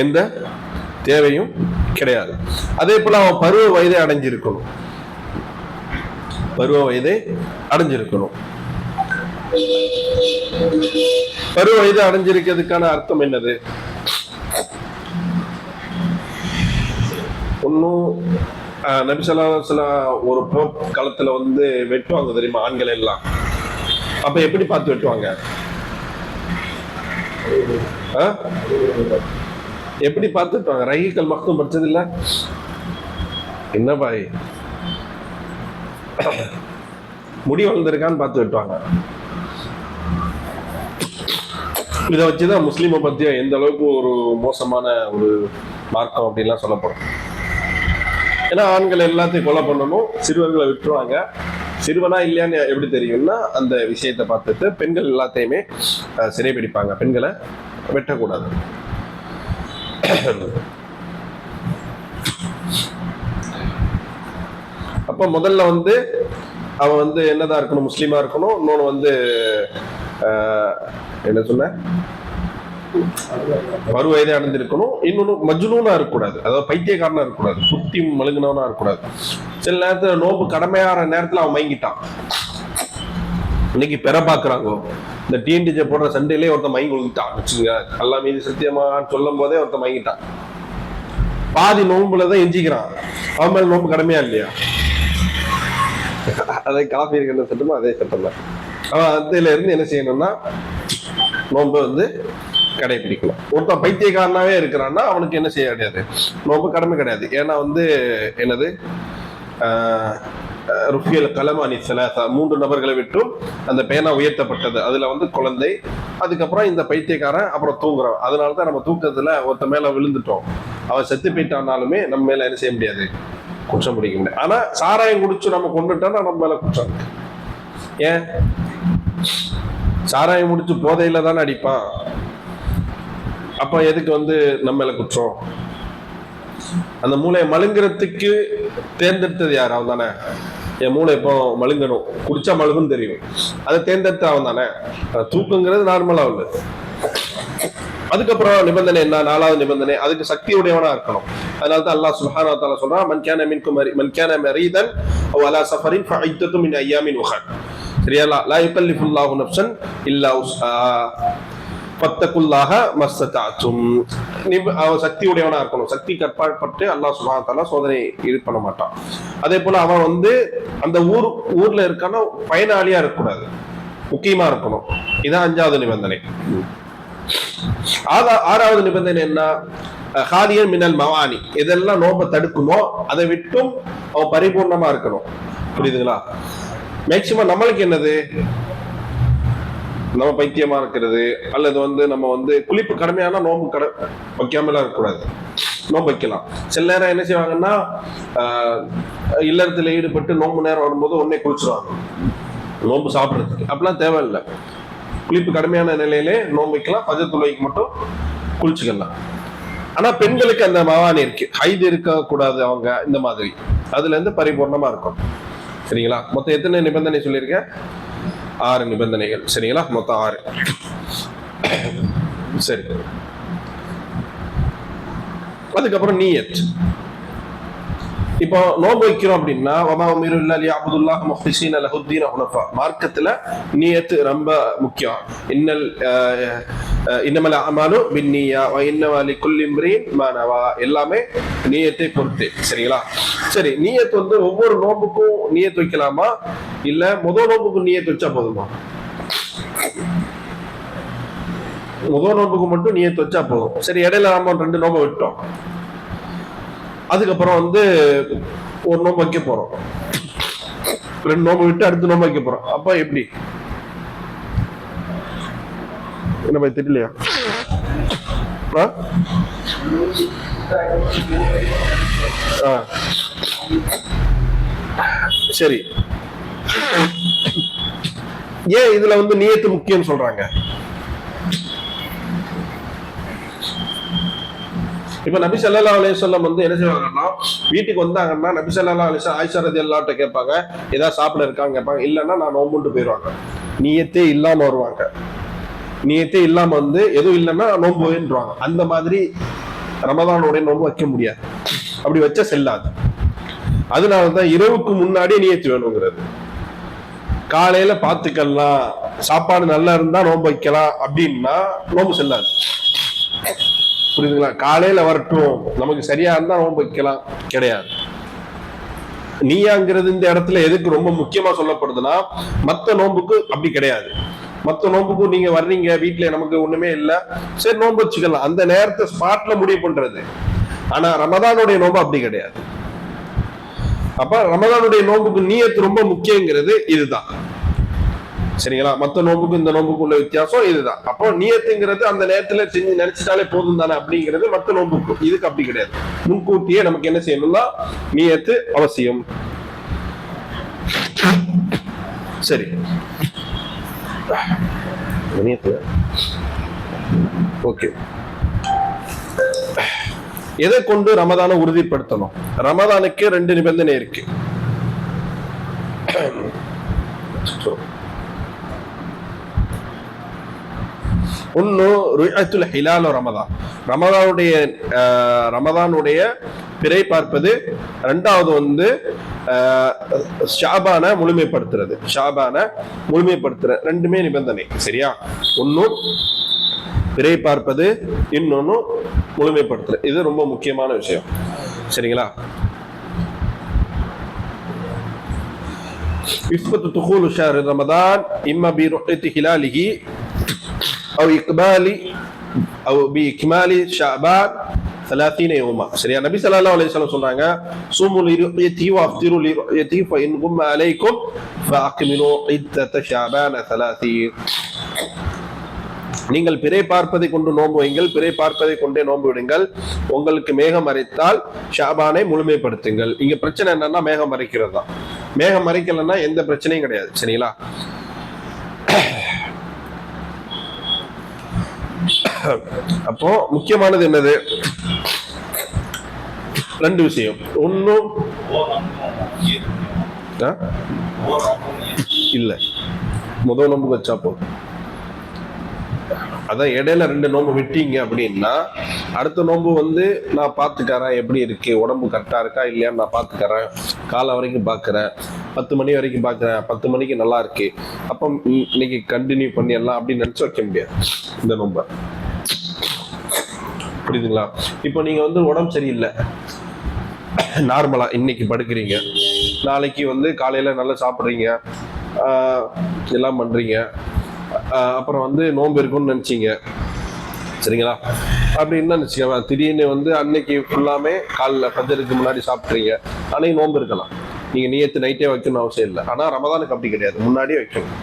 எந்த தேவையும் கிடையாது. அதே போல அவன் பருவ வயதை அடைஞ்சிருக்கணும். பருவ வயதை அடைஞ்சிருக்கணும். பருவ வயது அடைஞ்சிருக்கிறதுக்கான அர்த்தம் என்னது? ஒன்னும் நபி ஸல்லல்லாஹு அலைஹி வஸல்லம் ஒரு காலத்துல வந்து வெட்டுவாங்க தெரியுமா, ஆண்கள் எல்லாம். அப்ப எப்படி பார்த்து வெட்டுவாங்க? எப்படி பார்த்து வெட்டுவாங்க? ரஹீகல் மக்தூம் படிச்சது இல்ல? என்ன பாய், முடி வளர்ந்துருக்கான்னு பார்த்து வெட்டுவாங்க. இதை வச்சுதான் முஸ்லீமை பத்தியா எந்த அளவுக்கு ஒரு மோசமான ஒரு மார்க்கம் அப்படின்லாம் சொல்லப்படும். ஏன்னா ஆண்கள் எல்லாத்தையும் கொலை பண்ணணும், சிறுவர்களை விட்டுருவாங்க. சிறுவனா இல்லையான்னு எப்படி தெரியும்னா அந்த விஷயத்தை பார்த்துட்டு பெண்கள் எல்லாத்தையுமே சிறைபிடிப்பாங்க, பெண்களை வெட்டக்கூடாது. அப்ப முதல்ல வந்து அவன் வந்து என்னதான் இருக்கணும்? முஸ்லீமா இருக்கணும். இன்னொன்னு வந்து என்ன சொன்ன, பருவ வயதை அடைஞ்சிருக்கணும். இன்னொன்னு மஜ்னூனா இருக்கக்கூடாது, அதாவது பைத்தியக்காரனா இருக்கக்கூடாது, புத்தி மழுங்கினவனா இருக்கக்கூடாது. சில நேரத்துல நோம்பு கடமையாற நேரத்துல அவன் மயங்கிட்டான். இன்னைக்கு பெற பாக்குறாங்க, இந்த டிஎன்டிஜே போடுற சண்டையிலே ஒருத்தன் மயங்கி விழுந்துட்டான் வச்சுங்க. அல்லா மீது சத்தியமான்னு சொல்லும் போதே ஒருத்தன் மயங்கிட்டான். பாதி நோம்புலதான் எஞ்சிக்கிறான், அவன் மேல நோம்பு கடமையா இல்லையா? அதை காஃபி இருக்கிற சட்டமோ அதே சட்டம் தான். அவன் அதுல இருந்து என்ன செய்யணும்னா நோம்பு வந்து கடைபிடிக்கணும். ஒருத்தன் பைத்தியக்காரனாவே இருக்கிறான்னா அவனுக்கு என்ன செய்ய கிடையாது, நோம்பு கடமை கிடையாது. ஏன்னா வந்து என்னது, ருஃபியல் கலமானி ஸலாஸா, 3 நபர்களை விட்டும் அந்த பேனா உயர்த்தப்பட்டது. அதுல வந்து குழந்தை, அதுக்கப்புறம் இந்த பைத்தியக்காரன், அப்புறம் தூங்குறான். அதனாலதான் நம்ம தூக்கத்துல ஒருத்த மேல விழுந்துட்டோம், அவன் செத்து போயிட்டானாலுமே நம்ம மேல என்ன செய்ய முடியாது, குற்றம் பிடிக்க முடியாது. ஆனா சாராயம் குடிச்சு நம்ம கொண்டுட்டோம்னா நம்ம மேல குற்றம். ஏன்? சாராயம் முடிச்சு போதையில தானே அடிப்பான், அப்ப எதுக்கு வந்து நம்ம மேல குற்றம்? அந்த மூளையை மழுங்குறதுக்கு தேர்ந்தெடுத்தது யார்? அவன் தானே. என் மூளை இப்போ மழுங்கணும், குடிச்சா மழுகுன்னு தெரியும், அதை தேர்ந்தெடுத்த அவன் தானே. தூக்குங்கிறது நார்மலா உள்ள. அதுக்கப்புறம் நிபந்தனை என்ன? 4வது நிபந்தனை, அதுக்கு சக்தி உடையவனா இருக்கணும். அதனால்தான் அல்லாஹ் சுப்ஹானஹு வ தஆலா சொல்றான், மன் கான மரீதன் அவ் அலா சஃபரின் ஃபஇத்தத்து மின் அய்யாமின் உஹர். சரியா? லா யுகல்லிஃபுல்லாஹு நஃப்ஸன் இல்லா ஃபத்தகுல்லாஹ மஸ்ததஅதும். அவன் சக்தி உடையவனா இருக்கணும். சக்தி கற்பாற்பட்டு அல்லாஹ் சுப்ஹானஹு வ தஆலா சோதனை இது பண்ண மாட்டான். அதே போல அவன் வந்து அந்த ஊர்ல இருக்கான பயனாளியா இருக்கக்கூடாது, முக்கியமா இருக்கணும். இதான் 5வது நிபந்தனை. 6வது நிபந்தனை என்ன? ஹாலியன் மினல் மவானி, இதெல்லாம் நோம்பை தடுக்குமோ அதை விட்டும் அவன் பரிபூர்ணமா இருக்கணும். புரியுதுங்களா? மேக்சிமம் நம்மளுக்கு என்னது, நம்ம பைத்தியமா இருக்கிறது, அல்லது வந்து நம்ம வந்து குளிப்பு கடமையான நோம்பு வைக்காமலாம் இருக்கக்கூடாது, நோம்பு வைக்கலாம். சில நேரம் என்ன செய்வாங்கன்னா இல்லறத்துல ஈடுபட்டு நோம்பு நேரம் வரும்போது உடனே குளிச்சுருவாங்க நோம்பு சாப்பிட்றதுக்கு. அப்படிலாம் தேவையில்லை. குளிப்பு கடுமையான நிலையிலே நோம்பு வைக்கலாம், ஃபஜ்ர் தொழுகைக்கு மட்டும் குளிச்சுக்கலாம். ஆனா பெண்களுக்கு அந்த மவானி இருக்கு, ஹைது இருக்க கூடாது அவங்க, இந்த மாதிரி அதுல இருந்து பரிபூர்ணமா இருக்கும். சரிங்களா? மொத்தம் எத்தனை நிபந்தனை சொல்லியிருக்கேன்? 6 நிபந்தனைகள். சரிங்களா? மொத்தம் 6. சரி, அதுக்கப்புறம் நீயத். இப்போ நோன்பு வைக்கிறோம் அப்படின்னா மார்க்கத்துல நீயத்து ரொம்ப முக்கியம். இன்னமல் அமாலு பின்னியா வ இன்னமா லிகுல்லி இம்ரின் மா நவா, எல்லாமே நியத்தை பொறுத்து. சரிங்களா? சரி, நியத் வந்து ஒவ்வொரு நோம்புக்கும் நியத் வைக்கலாமா, இல்ல முதல் நோம்புக்கு நியத் வச்சா போதுமா? முதல் நோம்புக்கு மட்டும் நியத் வச்சா போதும். சரி, இடையில நாம 2 நோம்பு விட்டோம், அதுக்கப்புறம் வந்து ஒரு நோம்பு வைக்க போறோம், 2 நோம்பு விட்டு அடுத்த நோம்பு வைக்க போறோம். அப்ப எப்படி? என்ன தெரியலையா? சரி, ஏன் இதுல வந்து நியத்து முக்கியம் சொல்றாங்க? இப்ப நபி ஸல்லல்லாஹு அலைஹி வஸல்லம் வந்து என்ன செய்வாங்கன்னா, வீட்டுக்கு வந்தாங்கன்னா நபி ஸல்லல்லாஹு அலைஹி வஸல்லம் ஆயிஷா ரலியல்லாஹு அன்ஹா கேட்பாங்க, ஏதாவது சாப்பிட இருக்காங்க கேட்பாங்க. இல்லைன்னா நான் நோம்புட்டு போயிடுவாங்க. நியத்தே இல்லாம வருவாங்க. நியத்தே இல்லாம வந்து எதுவும் இல்லைன்னா நோம்பு வேண்டுவாங்க. அந்த மாதிரி ரமதானுடைய நோம்பு வைக்க முடியாது, அப்படி வச்சா செல்லாது. அதனாலதான் இரவுக்கு முன்னாடியே நியத்து வேணுங்கிறது. காலையில பாத்துக்கலாம், சாப்பாடு நல்லா இருந்தா நோம்பு வைக்கலாம் அப்படின்னா நோம்பு செல்லாது. புரியுதுங்களா? காலையில வரட்டும், நமக்கு சரியா இருந்தா நோன்பு வைக்கலாம் கிடையாது. நீயாங்கிறது இந்த இடத்துல எதுக்கு ரொம்ப முக்கியமா சொல்லப்படுதுன்னா, மத்த நோன்புக்கு அப்படி கிடையாது. மத்த நோன்புக்கு நீங்க வர்றீங்க, வீட்டுல நமக்கு ஒண்ணுமே இல்லை, சரி நோன்பு வச்சுக்கலாம், அந்த நேரத்தை ஸ்பாட்ல முடிவு பண்றது. ஆனா ரமதானுடைய நோன்பு அப்படி கிடையாது. அப்ப ரமதானுடைய நோன்புக்கு நியத்து ரொம்ப முக்கியங்கிறது இதுதான். சரிங்களா? மத்த நோம்புக்கு இந்த நோம்புக்கு உள்ள வித்தியாசம் இதுதான். அப்போ நியத்துங்கிறது அந்த நேரத்துல செஞ்சு நினைச்சிட்டாலே போதும் தானே அப்படிங்கிறது மத்த நோம்புக்கு. இதுக்கு அப்படி கிடையாது. முன்கூட்டியே நமக்கு என்ன செய்யணும்னா நியத்து அவசியம். சரி, ஓகே. எதை கொண்டு ரமதானை உறுதிப்படுத்தணும்? ரமதானுக்கு 2 நிபந்தனை இருக்கு. ஒன்னு ருஅத்துல் ஹிலால் ரமதான், ரமதானுடைய பிறை பார்ப்பது. 2வது வந்து ஷாபான முழுமைப்படுத்துறது. ஷாபான முழுமைப்படுத்துற 2மே நிபந்தனை. சரியா? ஒன்னு பிறை பார்ப்பது, இன்னொன்னு முழுமைப்படுத்துற. இது ரொம்ப முக்கியமான விஷயம். சரிங்களா? இஸ்பத்து துகூல் ஷஹர் ரமதான் இம்மா பி ருஅத்தி ஹிலாலிஹி أو بإكمال شعبان 30 يوما. சரியா? நபி ஸல்லல்லாஹு அலைஹி வஸல்லம் சொல்றாங்க, சுமு லிருயதி வஃப்திரு லிருயதி ஃபஇன் கும்ம அலைக்கும் ஃபஅக்மிலு இத்தத ஷஅபான 30. நீங்கள் பிறை பார்ப்பதை கொண்டு நோன்பு வைங்கள், பிறை பார்ப்பதை கொண்டே நோன்பு விடுங்கள். உங்களுக்கு மேகம் மறைத்தால் ஷாபானை முழுமைப்படுத்துங்கள். இங்க பிரச்சனை என்னன்னா மேகம் மறைக்கிறது தான். மேகம் மறைக்கலன்னா எந்த பிரச்சனையும் கிடையாது. சரிங்களா? அப்போ முக்கியமானது என்னது? 2 விஷயம். ஒன்னும் இல்ல, முதல் நோம்பு வச்சா போதும். அதான் இடையில 2 நோம்பு விட்டீங்க அப்படின்னா அடுத்த நோம்பு வந்து நான் பார்த்துக்கறேன், எப்படி இருக்கு, உடம்பு கரெக்டா இருக்கா இல்லையான்னு நான் பார்த்துக்கறேன், காலை வரைக்கும் பார்க்கறேன், 10 மணி வரைக்கும் பார்க்கறேன், 10 மணிக்கு நல்லா இருக்கு, அப்ப இன்னைக்கு கண்டினியூ பண்ணிடலாம் அப்படின்னு நினைச்சு வைக்க முடியாது இந்த நோம்ப. புரியுதுங்களா? இப்போ நீங்க வந்து உடம்பு சரியில்லை, நார்மலா இன்னைக்கு படுக்கிறீங்க, நாளைக்கு வந்து காலையில நல்லா சாப்பிட்றீங்க, எல்லாம் பண்றீங்க, அப்புறம் வந்து நோன்பு இருக்கும்னு நினைச்சீங்க. சரிங்களா? அப்படின்னு நினைச்சுக்க, திடீர்னு வந்து அன்னைக்கு ஃபுல்லாமே காலைல ஃபஜருக்கு முன்னாடி சாப்பிட்றீங்க, அன்னைக்கு நோன்பு இருக்கலாம். நீங்க நியத்து நைட்டே வைக்கணும்னு அவசியம் இல்லை. ஆனா ரமதானுக்கு அப்படி கிடையாது, முன்னாடியே வைக்கணும்.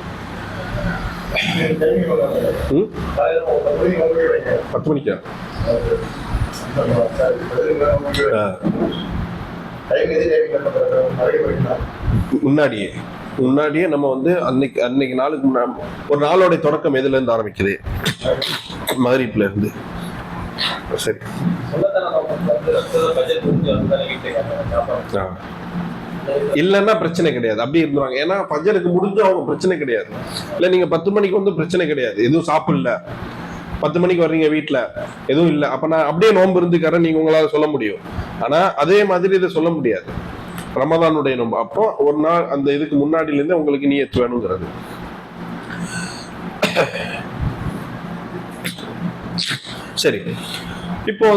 10 மணிக்கா? முன்னாடியே நம்ம வந்து அன்னைக்கு நாளுக்கு முன்னாடி ஒரு நாளோட தொடக்கம் எதுல இருந்து ஆரம்பிக்குது? மகரிப்ல இருந்து. சரி, இல்லன்னா பிரச்சனை கிடையாது, அப்படி இருந்துருவாங்க. ஏன்னா ஃபஜருக்கு முடிஞ்சு அவங்க பிரச்சனை கிடையாது. இல்ல நீங்க 10 மணிக்கு வந்து பிரச்சனை கிடையாது, எதுவும் சாப்பிடல, 10 மணிக்கு வர்றீங்க, வீட்டுல எதுவும் இல்லை, அப்ப நான் அப்படியே நோன்பு இருந்துக்கிறேன் நீங்க உங்களால சொல்ல முடியும். ஆனா அதே மாதிரி இதை சொல்ல முடியாது, ரமதானுடைய நோன்பு. அப்போ ஒரு நாள் அந்த இதுக்கு முன்னாடில இருந்து உங்களுக்கு நியத்து வேணுங்கிறது. சரி, இப்போ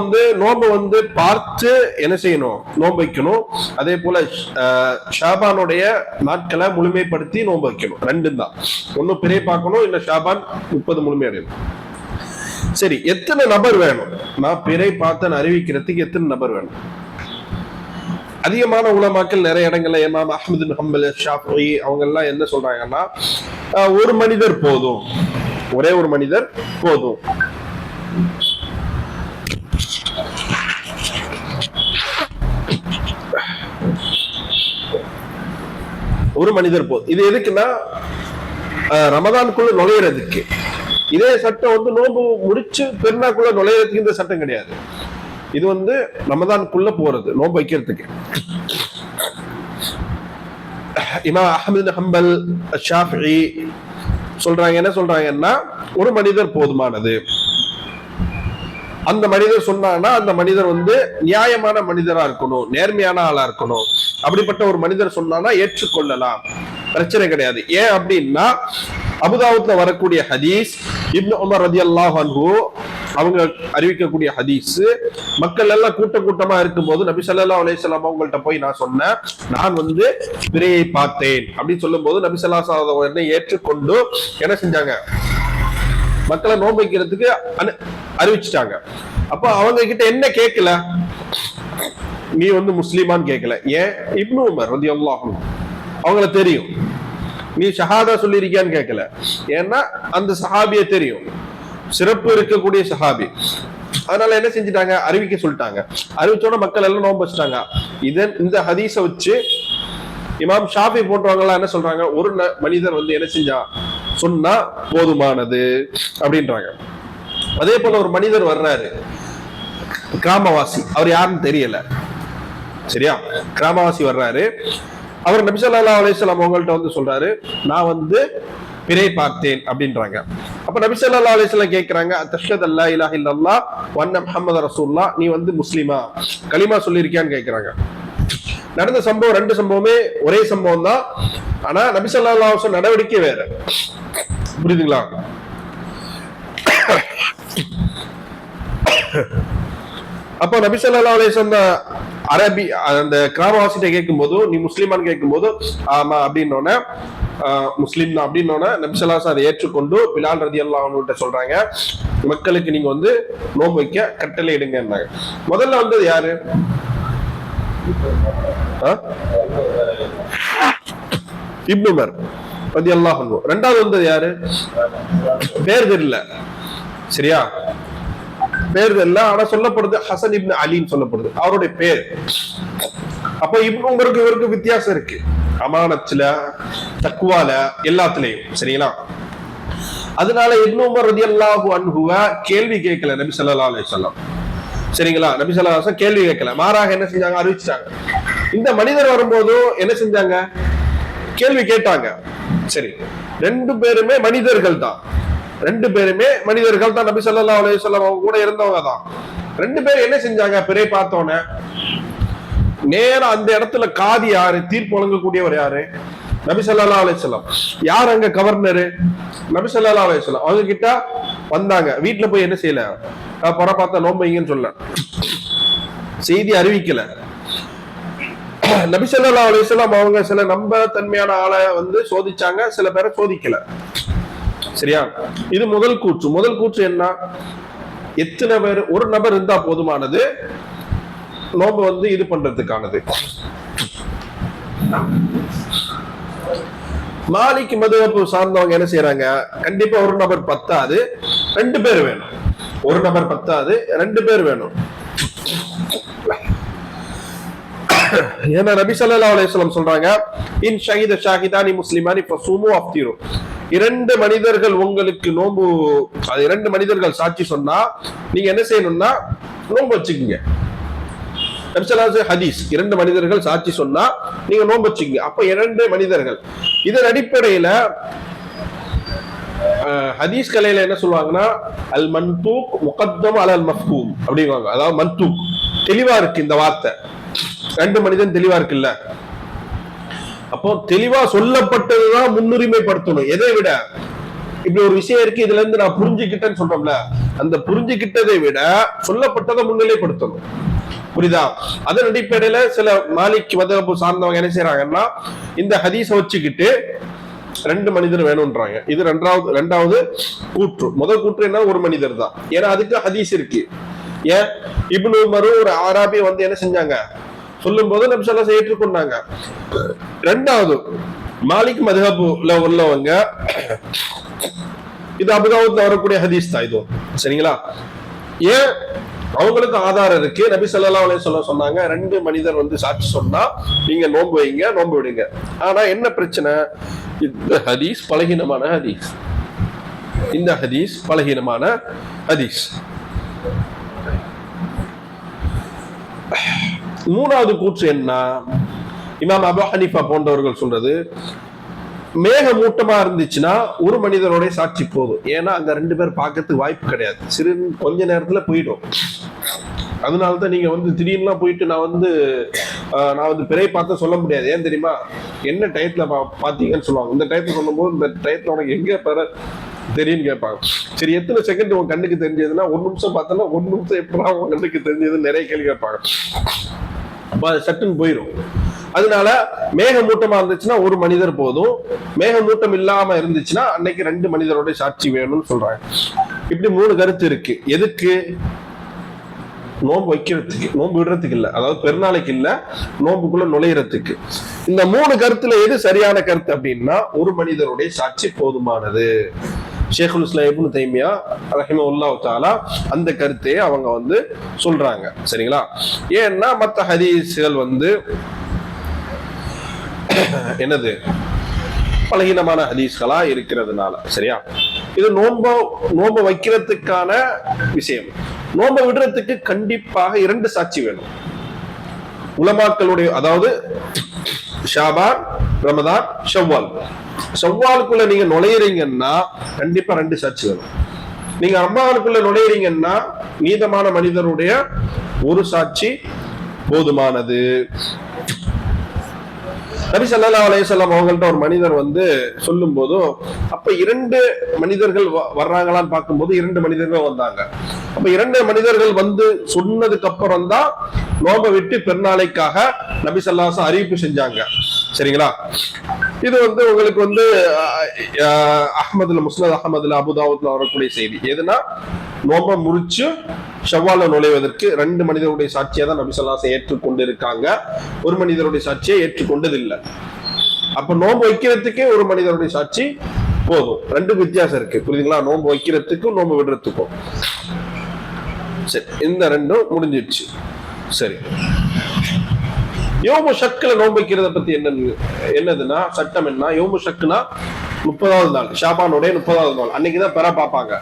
நோன்பு பார்த்து என்ன செய்யணும், நோன்பு வைக்கணும். அதே போல ஷாபானுடைய நாட்களை முழுமைப்படுத்தி நோன்பு வைக்கணும். ரெண்டும் தான், ஒன்னும் பிறை பார்க்கணும், இல்ல ஷாபான் 30 முழுமை அடையணும். சரி, எத்தனை நபர் வேணும்? நான் பிறை பார்த்தேன்னு அறிவிக்கிறதுக்கு எத்தனை நபர் வேணும்? அதிகமான உலமாக்கள் நிறைய இடங்கள்ல இமாம் அஹ்மது பின் ஹம்பல், ஷாஃபிஈ அவங்க எல்லாம் என்ன சொல்றாங்கன்னா, ஒரு மனிதர் போதும், ஒரே ஒரு மனிதர் போதும். ஒரு மனிதர் போதும். இது எதுக்குன்னா ரமதானுக்குள்ள நுழையிறதுக்கு. இதே சட்டம் நோன்பு முடிச்சு பெருநாக்குள்ள நுழையிறதுக்கு இந்த சட்டம் கிடையாது. இது ரமதானுக்குள்ள போறது, நோன்பு வைக்கிறதுக்கு. இமாம் அஹ்மது பின் ஹம்பல், ஷாஃபிஈ சொல்றாங்க, என்ன சொல்றாங்கன்னா, ஒரு மனிதர் போதுமானது. அந்த மனிதர் சொன்னாங்கன்னா அந்த மனிதர் நியாயமான மனிதரா இருக்கணும், நேர்மையான ஆளா இருக்கணும். அப்படிப்பட்ட ஒரு மனிதர் சொன்னான்னா ஏற்றுக்கொள்ளலாம், பிரச்சனை கிடையாது. ஏன் அப்படின்னா அபுதாவுத்ல வரக்கூடிய ஹதீஸ், இப்னு உமர் ரலியல்லாஹு அன்ஹு அவங்க அறிவிக்கக்கூடிய ஹதீஸ், மக்கள் எல்லாம் கூட்டமா இருக்கும் போது நபி ஸல்லல்லாஹு அலைஹி வஸல்லம் அவங்கள்ட்ட போய் நான் சொன்னேன், நான் பிறையை பார்த்தேன் அப்படின்னு சொல்லும் போது நபி ஸல்லல்லாஹு அலைஹி வஸல்லம் உடனே ஏற்றுக்கொண்டு என்ன செஞ்சாங்க, மக்களை நோன்பு வைக்கிறதுக்கு அறிவிச்சுட்டாங்க. அப்ப அவங்க கிட்ட என்ன கேட்கல, நீ முஸ்லிமான்னு கேட்கல. ஏன்? இப்னு உமர் ரலியல்லாஹு அன்ஹு அவங்கள தெரியும். நீ ஷஹாதா சொல்லியிருக்கியான்னு கேட்கல. ஏன்னா அந்த சஹாபியை தெரியும், சிறப்பு இருக்கக்கூடிய சஹாபி. அதனால என்ன செஞ்சுட்டாங்க, அறிவிக்க சொல்லிட்டாங்க. அறிவிச்சோட மக்கள் எல்லாம் நோன்பு வச்சுட்டாங்க. இந்த ஹதீஸை வச்சு இமாம் ஷாஃபி போன்றவங்க எல்லாம் என்ன சொல்றாங்க, ஒரு மனிதர் என்ன செஞ்சா சொன்னா போதுமானது அப்படின்றாங்க. அதே போல ஒரு மனிதர் வர்றாரு, கிராமவாசி, அவர் யாருன்னு தெரியல, சரியா, கிராமவாசி வர்றாரு. அவர் நபி ஸல்லல்லாஹு அலைஹி வஸல்லம் அவங்கள்ட்ட சொல்றாரு, நான் பிறை பார்த்தேன் அப்படின்றாங்க. அப்ப நபி ஸல்லல்லாஹு அலைஹி வஸல்லம் கேக்குறாங்க, தஷ்ஹது அல்லா இலாஹ இல்லல்லாஹ் வ அன்ன முஹம்மது ரசூலுல்லாஹ், நீ முஸ்லிமா, கலிமா சொல்லியிருக்கியான்னு கேக்குறாங்க. நடந்த சம்பவம், ரெண்டு சம்பவமே ஒரே சம்பவம் தான். ஆனா நபி ஸல்லல்லாஹு அலைஹி வஸல்லம் நடவடிக்கை வேற. புரியுதுங்களா? அப்போ நபி ஸல்லல்லாஹு அலைஹி வஸல்லம் அரபி அந்த கிராமவாசிட்ட கேட்கும் போது, நீ முஸ்லிமான்னு கேட்கும் போது ஆமா அப்படின்னோடனே, முஸ்லிம் தான் அப்படின்னோடனே நபி ஸல்லல்லாஹு அலைஹி வஸல்லம் அதை ஏற்றுக்கொண்டு பிலால் ரலியல்லாஹு அன்ஹு சொல்றாங்க, மக்களுக்கு நீங்க நோன்பு வைக்க கட்டளை இடுங்கன்னாங்க. முதல்ல யாரு? இப்னு உமர் ரலியல்லாஹு அன்ஹு. ரெண்டாவது யாரு? பேர் தெரியல, சரியா, பேர் தெரியல. ஆனா சொல்லப்படுது ஹசன் இப்னு அலின்னு சொல்லப்படுது அவருடைய பேர். அப்ப இப்னு உமருக்கு இவருக்கு வித்தியாசம் இருக்கு, அமானத்துல, தக்வால, எல்லாத்துலயும், சரிங்களா. அதனால இப்னு உமர் ரலியல்லாஹு அன்ஹுவ கேள்வி கேட்கல நபி ஸல்லல்லாஹு அலைஹி வஸல்லம், சரிங்களா. நபி ஸல்லல்லாஹு அலைஹி வஸல்லம் கேள்வி கேட்கல, மாறாக என்ன செஞ்சாங்க, அறிவிச்சாங்க. இந்த மனிதர் வரும்போது என்ன செஞ்சாங்க, கேள்வி கேட்டாங்க. சரி, ரெண்டு பேருமே மனிதர்கள் தான், ரெண்டு பேருமே மனிதர்கள் தான். நபி ஸல்லல்லாஹு அலைஹி வஸல்லம் அவங்க கூட இருந்தவங்க தான். ரெண்டு பேரும் என்ன செஞ்சாங்க, பிறை பார்த்தோன்னே நேரா அந்த இடத்துல காதி யாரு, தீர்ப்பு வழங்கக்கூடியவர் யாரு, நபி ஸல்லல்லாஹு அலைஹி வஸல்லம். யார் அங்க கவர்னரு, நபி ஸல்லல்லாஹு அலைஹி வஸல்லம். அவங்க கிட்ட வந்தாங்க. வீட்டுல போய் என்ன செய்யல, புற பார்த்தா நோன்பு வைங்கன்னு சொல்ல, செய்தி அறிவிக்கல. நபி ஸல்லல்லாஹு அலைஹி வஸல்லம் அவங்க சில நம்பத்தன்மையான ஆளை சோதிச்சாங்க, சில பேரை சோதிக்கல, சரியா. இது முதல் கூற்று. முதல் கூற்று என்ன, எத்தனை பேர், ஒரு நபர் இருந்தா போதுமானது, நோன்பு இது பண்றதுக்கானது. மாலிக் மதுஹப் சார்ந்தவங்க என்ன செய்யறாங்க, கண்டிப்பா ஒரு நபர் பத்தாது, ரெண்டு பேர் வேணும். ஒரு நபர் பத்தாது, ரெண்டு பேர் வேணும். ஏன்னா நபி ஸல்லல்லாஹு அலைஹி வஸல்லம் சொல்றாங்க, இன் ஷஹீத ஷாஹிதானி முஸ்லிமானி ஃபஸூமு அஃப்திரு. இரண்டு மனிதர்கள் உங்களுக்கு நோன்பு, அது இரண்டு மனிதர்கள் சாட்சி சொன்னா நீங்க என்ன செய்யணும்னா நோன்பு வச்சுக்கீங்க. நபி ஸல்லல்லாஹு அலைஹி வஸல்லம் ஹதீஸ், இரண்டு மனிதர்கள் சாட்சி சொன்னா நீங்க நோன்பு வச்சுக்கீங்க. அப்ப இரண்டு மனிதர்கள். இதன் அடிப்படையில ஹதீஸ் கலையில என்ன சொல்லுவாங்கன்னா, அல் மன்தூக் முகத்தம் அலல் மஃபூம் அப்படிங்குவாங்க. அதாவது மன்தூக் தெளிவா இருக்கு இந்த வார்த்தை, ரெண்டு மனிதன் தெளிவா இருக்குல்ல. அப்போ தெளிவா சொல்லப்பட்டதுதான் முன்னுரிமைப்படுத்தணும். எதை விட இப்படி ஒரு விஷயம் இருக்கு, இதுல இருந்து நான் புரிஞ்சுக்கிட்டேன்னு சொல்றோம்ல, அந்த புரிஞ்சுக்கிட்டதை விட சொல்லப்பட்டதை முன்னிலைப்படுத்தணும். புரியுதா? அதன் அடிப்படையில சில மாலிக் மதஹப் சார்ந்தவங்க என்ன செய்யறாங்கன்னா, இந்த ஹதீஸ வச்சுக்கிட்டு 2 மனிதர் வேணும்ன்றாங்க. இது ரெண்டாவது கூற்று. முதல் கூற்று என்ன, ஒரு மனிதர் தான். ஏன்னா அதுக்கு ஹதீஸ் இருக்கு. ஏன் இப்னு உமர் ஒரு ஆராபி வந்து என்ன செஞ்சாங்க சொல்லும் போது நபி ஸல்லல்லாஹு அலைஹி வஸல்லம் ஏற்றுக்கொண்டாங்க. ரெண்டாவது மாலிக் மதஹப்ல உள்ளவங்க, இது அபூ தாவூத்ல வரக்கூடிய ஹதீஸ் தான் இது, சரிங்களா? ஏன் அவங்களுக்கு ஆதாரம் இருக்கு. நபி ஸல்லல்லாஹு அலைஹி வஸல்லம் சொன்னாங்க, 2 மனிதர் வந்து சாட்சி சொன்னா நீங்க நோன்பு வைங்க, நோன்பு விடுங்க. ஆனா என்ன பிரச்சனை, இந்த ஹதீஸ் பலகீனமான ஹதீஸ். இந்த ஹதீஸ் பலகீனமான ஹதீஸ். மூணாவது கூற்று என்ன, இமாம் அபூ ஹனீஃபா போன்றவர்கள் சொல்றது, மேகமூட்டமா இருந்துச்சுன்னா ஒரு மனிதரோட சாட்சி போதும். ஏன்னா அங்க 2 பேர் பார்க்கறதுக்கு வாய்ப்பு கிடையாது, கொஞ்ச நேரத்துல போயிடும். அதனாலதான் நீங்க வந்து திடீர்னு போயிட்டு நான் வந்து பிறை பார்த்து சொல்ல முடியாது. ஏன் தெரியுமா, என்ன டயத்துல பாத்தீங்கன்னு சொல்லுவாங்க. இந்த டயத்துல சொல்லும் போது இந்த டயத்துல உனக்கு எங்க பெற தெரியும்னு கேட்பாங்க. சரி, எத்தனை செகண்ட் உன் கண்ணுக்கு தெரிஞ்சதுன்னா 1 நிமிஷம் பார்த்தோன்னா 1 நிமிஷம் எப்படா உன் கண்ணுக்கு தெரிஞ்சதுன்னு நிறைய கேள்வி கேட்பாங்க. அப்ப அது சட்டுன்னு போயிடும். அதனால மேகமூட்டமா இருந்துச்சுன்னா ஒரு மனிதர் போதும், மேகமூட்டம் இல்லாம இருந்துச்சுன்னா அன்னைக்கு 2 மனிதரோட சாட்சி வேணும்னு சொல்றாங்க. இப்படி 3 கருத்து இருக்கு. எதுக்கு? நோன்பு வைக்கிறதுக்கு, நோன்பு விடுறதுக்கு இல்ல, அதாவது பெருநாளைக்கு இல்ல, நோன்புக்குள்ள நுழையறதுக்கு. இந்த 3 கருத்துல எது சரியான கருத்து அப்படின்னா, ஒரு மனிதருடைய சாட்சி போதுமானது. ஷேகுல் இஸ்லாம் இப்னு தைமியா ரஹிமஹுல்லாஹு தஆலா அந்த கருத்தையே அவங்க வந்து சொல்றாங்க, சரிங்களா? ஏன்னா மற்ற ஹதீஸ்கள் வந்து என்னது, பலகீனமான ஹதீஸ்களா இருக்கிறதுனால, சரியா? இது நோன்பு வைக்கிறதுக்கான விஷயம். நோன்பு விடுறதுக்கு கண்டிப்பாக 2 சாட்சி வேணும். உலமாக்களுடைய, அதாவது ஷாபான், ரமதான், ஷவ்வாலுக்குள்ள நீங்க நுழையிறீங்கன்னா கண்டிப்பா 2 சாட்சி வேணும். நீங்க ரமதானுக்குள்ள நுழையிறீங்கன்னா மீதமான மனிதருடைய ஒரு சாட்சி போதுமானது. நபி ஸல்லல்லாஹு அலைஹி வஸல்லம் அவங்கள்ட்ட ஒரு மனிதர் வந்து சொல்லும் போதும், அப்ப 2 மனிதர்கள் வர்றாங்களான்னு பார்க்கும்போது 2 மனிதர்கள் வந்தாங்க. அப்ப 2 மனிதர்கள் வந்து சொன்னதுக்கு அப்புறம் தான் நோன்பை விட்டு பெருநாளைக்காக நபி ஸல்லல்லாஹு அலைஹி வஸல்லம் அறிவிப்பு செஞ்சாங்க, சரிங்களா? இது வந்து உங்களுக்கு வந்து முஸ்னத் அஹ்மதுல அபூ தாவூத்ல வரக்கூடிய செய்தி. எதுனா, நோன்பை முறிச்சு ஷவ்வால்ல நுழைவதற்கு 2 மனிதருடைய சாட்சியை தான் நபி ஸல்லல்லாஹு அலைஹி வஸல்லம் ஏற்றுக்கொண்டு இருக்காங்க, ஒரு மனிதருடைய சாட்சியை ஏற்றுக்கொண்டது இல்லை. அப்ப நோன்பு வைக்கிறதுக்கே ஒரு மனிதருடைய சாட்சி போதும். 2 வித்தியாசம் இருக்கு, புரியுதுங்களா? நோன்பு வைக்கிறதுக்கும் நோன்பு விடுறதுக்கும். சரி, இந்த 2ம் முடிஞ்சிடுச்சு. சரி, யோமு ஷக்ல நோன்பு வைக்கிறத பத்தி என்னதுன்னா, சட்டம் என்ன, யோமு ஷக்னா 30வது நாள், ஷாபானுடைய 30வது நாள், அன்னைக்குதான் பெற பார்ப்பாங்க.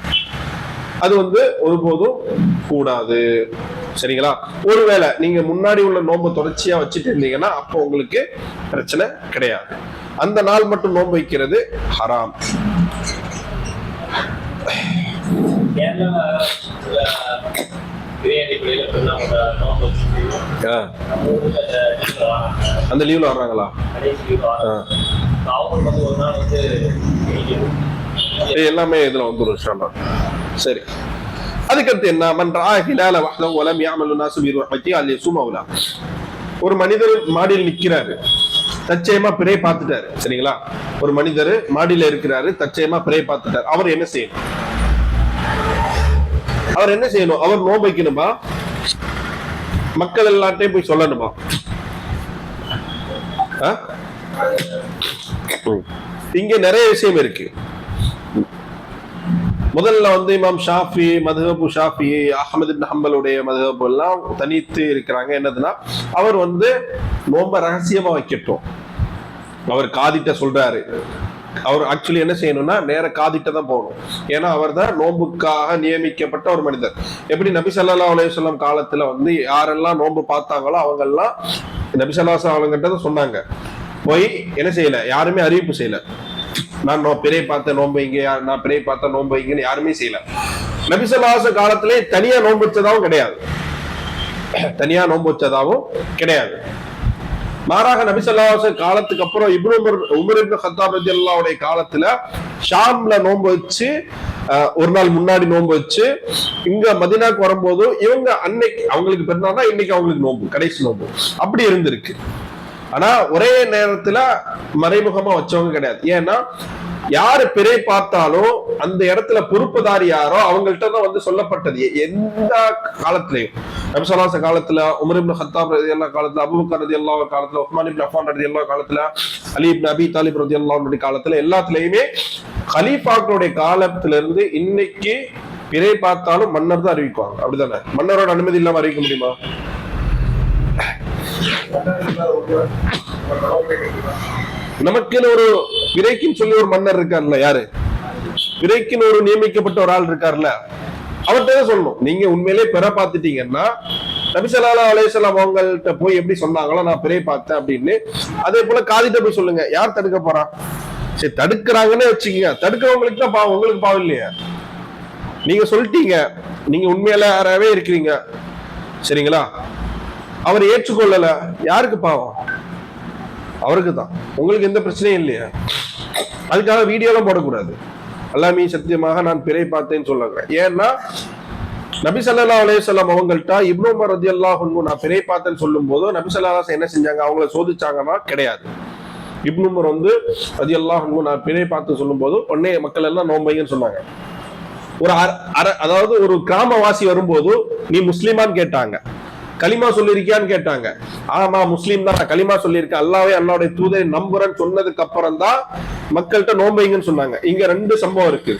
அது வந்து ஒருபோதும் கூடாது, சரிங்களா? ஒருவேளை நீங்க முன்னாடி உள்ள நோன்பு தொடர்ச்சியா வச்சுட்டு இருந்தீங்கன்னா அப்போ உங்களுக்கு பிரச்சனை கிடையாது. அந்த நாள் மட்டும் நோன்பு வைக்கிறது ஹராம். அந்த லீவ்ல வர்றாங்களா? எல்லாமே இதுல வந்து சரி. அதுக்கடுத்து என்ன, ஒரு மனிதர் மாடியில் நிக்கிறாரு, தச்சயமா பிறை பார்த்துட்டாரு, சரிங்களா? ஒரு மனிதர் மாடியில இருக்கிறாரு, தச்சயமா பிறை பார்த்துட்டாரு. அவர் என்ன செய்யணும்? அவர் நோன்பு வைக்கணுமா? மக்கள் எல்லாத்தையும் போய் சொல்லணுமா? இங்க நிறைய விஷயம் இருக்கு. முதல்ல வந்து இமாம் ஷாஃபி மதுஹப், ஷாஃபி அஹ்மது இப்னு ஹம்பலுடைய மதுஹப் எல்லாம் தனித்து இருக்கிறாங்க. என்னதுன்னா, அவர் வந்து நோன்பை ரகசியமா வைக்கட்டும். அவர் காதிட்ட சொல்றாரு, அவர் ஆக்சுவலி என்ன செய்யணும்னா நேர காதிட்ட தான் போகணும். ஏன்னா அவர் தான் நோன்புக்காக நியமிக்கப்பட்ட ஒரு மனிதர். எப்படி நபி ஸல்லல்லாஹு அலைஹி வஸல்லம் காலத்துல வந்து யாரெல்லாம் நோன்பு பார்த்தாங்களோ அவங்க எல்லாம் நபி ஸல்லல்லாஹு அலைஹி வஸல்லம் கிட்ட தான் சொன்னாங்க. போய் என்ன செய்யல, யாருமே அறிவிப்பு செய்யல, நான் பிறை பார்த்த நோன்பு இங்க, நான் பிறை பார்த்த நோன்பு இங்கன்னு யாருமே செய்யல. நபி ஸல்லல்லாஹு அலைஹி வஸல்லம் காலத்திலே தனியா நோன்பு வச்சதாவும் கிடையாது, மாறாக நபி ஸல்லல்லாஹு அலைஹி வஸல்லம் காலத்துக்கு அப்புறம் உமர் இப்னு கத்தாப் ரலியல்லாஹு அன்ஹு காலத்துல ஷாம்ல நோன்பு வச்சு ஒரு நாள் முன்னாடி நோன்பு வச்சு இங்க மதினாக்கு வரும்போது இவங்க அன்னைக்கு அவங்களுக்கு பிறந்தாதான் இன்னைக்கு அவங்களுக்கு நோன்பு, கடைசி நோன்பு அப்படி இருந்திருக்கு. ஆனா ஒரே நேரத்துல மறைமுகமா வச்சவங்க கிடையாது. ஏன்னா யாரு பிறை பார்த்தாலும் அந்த இடத்துல பொறுப்புதாரி யாரோ அவங்கள்ட்ட தான் வந்து சொல்லப்பட்டது. எந்த காலத்திலையும் நபி ஸல்லல்லாஹு அலைஹி காலத்துல, உமர் இப்னு கத்தாப் ரலியல்லாஹு காலத்துல, அபூபக்கர் ரலியல்லாஹு காலத்துல, உஸ்மான் இப்னு அஃபான் ரலியல்லாஹு காலத்துல, அலி இப்னு அபி தாலிப் ரலியல்லாஹு காலத்துல, எல்லாத்துலயுமே கலீஃபாக்களுடைய காலத்துல இருந்து இன்னைக்கு பிறை பார்த்தாலும் மன்னர் தான் அறிவிக்குவாங்க. அப்படித்தானே? மன்னரோட அனுமதி இல்லாம அறிவிக்க முடியுமா? நமக்குன்னு ஒரு பிறைக்குன்னு சொல்லி ஒரு மன்னர் இருக்காருல்ல, யாரு பிறைக்குன்னு ஒரு நியமிக்கப்பட்ட ஒரு ஆள் இருக்காருல்ல, அவர்கிட்ட சொல்லணும். நீங்க உண்மையிலே பிற பார்த்துட்டீங்கன்னா நபி ஸல்லல்லாஹு அலைஹி வஸல்லம் அவங்கள்ட்ட போய் எப்படி சொன்னாங்களோ நான் பிறை பார்த்தேன் அப்படின்னு, அதே போல காதிட்ட போய் சொல்லுங்க. யார் தடுக்க போறான்? சரி, தடுக்கிறாங்கன்னு வச்சுக்கீங்க, தடுக்கிறவங்களுக்கு தான் பாவம், உங்களுக்கு பாவம் இல்லையா? நீங்க சொல்லிட்டீங்க, நீங்க உண்மையிலாவே இருக்கிறீங்க, சரிங்களா? அவர் ஏற்றுக்கொள்ளல, யாருக்கு பாவம்? அவருக்கு தான். உங்களுக்கு எந்த பிரச்சனையும் இல்லையா? அதுக்காக வீடியோலாம் போடக்கூடாது. அல்லாஹ்வே சத்தியமாக நான் பிறை பார்த்தேன்னு சொல்லுங்க. ஏன்னா நபி ஸல்லல்லாஹு அலைஹி வஸல்லம் அவங்கள்ட்ட இப்னு உமர் ரலியல்லாஹு அன்ஹு நான் பிறை பார்த்தேன்னு சொல்லும் போது நபி ஸல்லல்லாஹு அலைஹி வஸல்லம் என்ன செஞ்சாங்க? அவங்கள சோதிச்சாங்கன்னா கிடையாது. இப்னு உமர் வந்து ரலியல்லாஹு அன்ஹு நான் பிறை பார்த்து சொல்லும் போது உடனே மக்கள் எல்லாம் நோம்பைன்னு சொன்னாங்க. ஒரு அதாவது ஒரு கிராமவாசி வரும்போது நீ முஸ்லிமான்னு கேட்டாங்க, களிமா சொல்லிருக்கியான்னு கேட்டாங்க. ஆமா முஸ்லீம் தான், களிமா சொல்லியிருக்கேன், அல்லாஹ்வே அல்லாஹ்வுடைய தூதரை நம்புறேன்னு சொன்னதுக்கு அப்புறம் தான் மக்கள்கிட்ட நோம்பைங்கன்னு சொன்னாங்க. இங்க ரெண்டு சம்பவம் இருக்கு.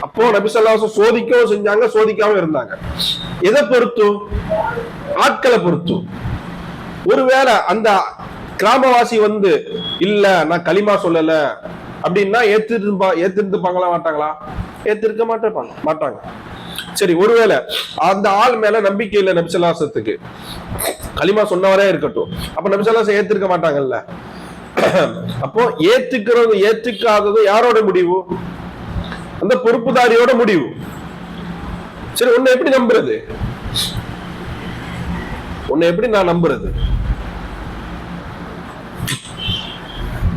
அப்போ நபி ஸல்லல்லாஹு அலைஹி வஸல்லம் சோதிக்கவும் செஞ்சாங்க, சோதிக்காம இருந்தாங்க. எதை பொறுத்து? ஆட்களை பொறுத்து. ஒருவேளை அந்த கிராமவாசி வந்து இல்ல நான் களிமா சொல்லல அப்படின்னா ஏத்திருப்பாங்களா மாட்டாங்களா? ஏத்திருக்க மாட்டாங்க. சரி, ஒருவேளை அந்த ஆள் மேல நம்பிக்கை இல்லை நபி ஸல்லல்லாஹு அலைஹி வஸல்லத்துக்கு, களிமா சொன்னவரே இருக்கட்டும், அப்ப நபி ஸல்லல்லாஹு அலைஹி வஸல்லம் ஏத்திருக்க மாட்டாங்கல்ல. அப்போ ஏத்துக்கிறது ஏத்துக்காதது யாரோட முடிவு? அந்த பொறுப்புதாரியோட முடிவு. சரி, உன்னை எப்படி நம்புறது? உன்னை எப்படி நான் நம்புறது?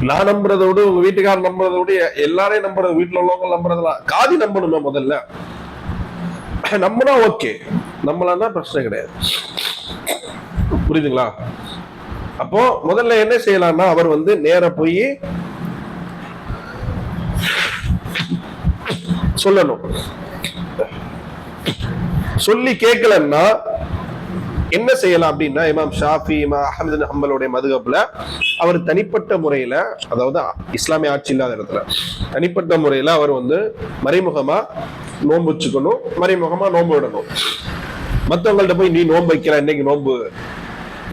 நான் நம்புறதை விட உங்க வீட்டுக்காரர் நம்புறதை விட எல்லாரையும் நம்புறது, வீட்டுல உள்ளவங்க நம்புறதுலாம் காதி நம்பணுமே முதல்ல. நம்பினா ஓகே, நம்மளாம் பிரச்சனை கிடையாது. புரியுதுங்களா? அப்போ முதல்ல என்ன செய்யலாம்னா அவர் வந்து நேர போய் சொல்லணும். சொல்லி கேட்கலன்னா என்ன செய்யலாம் அப்படின்னா, இமாம் ஷாஃபி, இமாம் அஹ்மது பின் ஹம்பலுடைய மதுஹப்ல அவர் தனிப்பட்ட முறையில, அதாவது இஸ்லாமிய ஆட்சி இல்லாத இடத்துல தனிப்பட்ட முறையில அவர் வந்து மறைமுகமா நோன்பு வச்சுக்கணும், மறைமுகமா நோன்பு விடணும். மற்றவங்கள்ட்ட போய் நீ நோன்பு வைக்கல, இன்னைக்கு நோன்பு,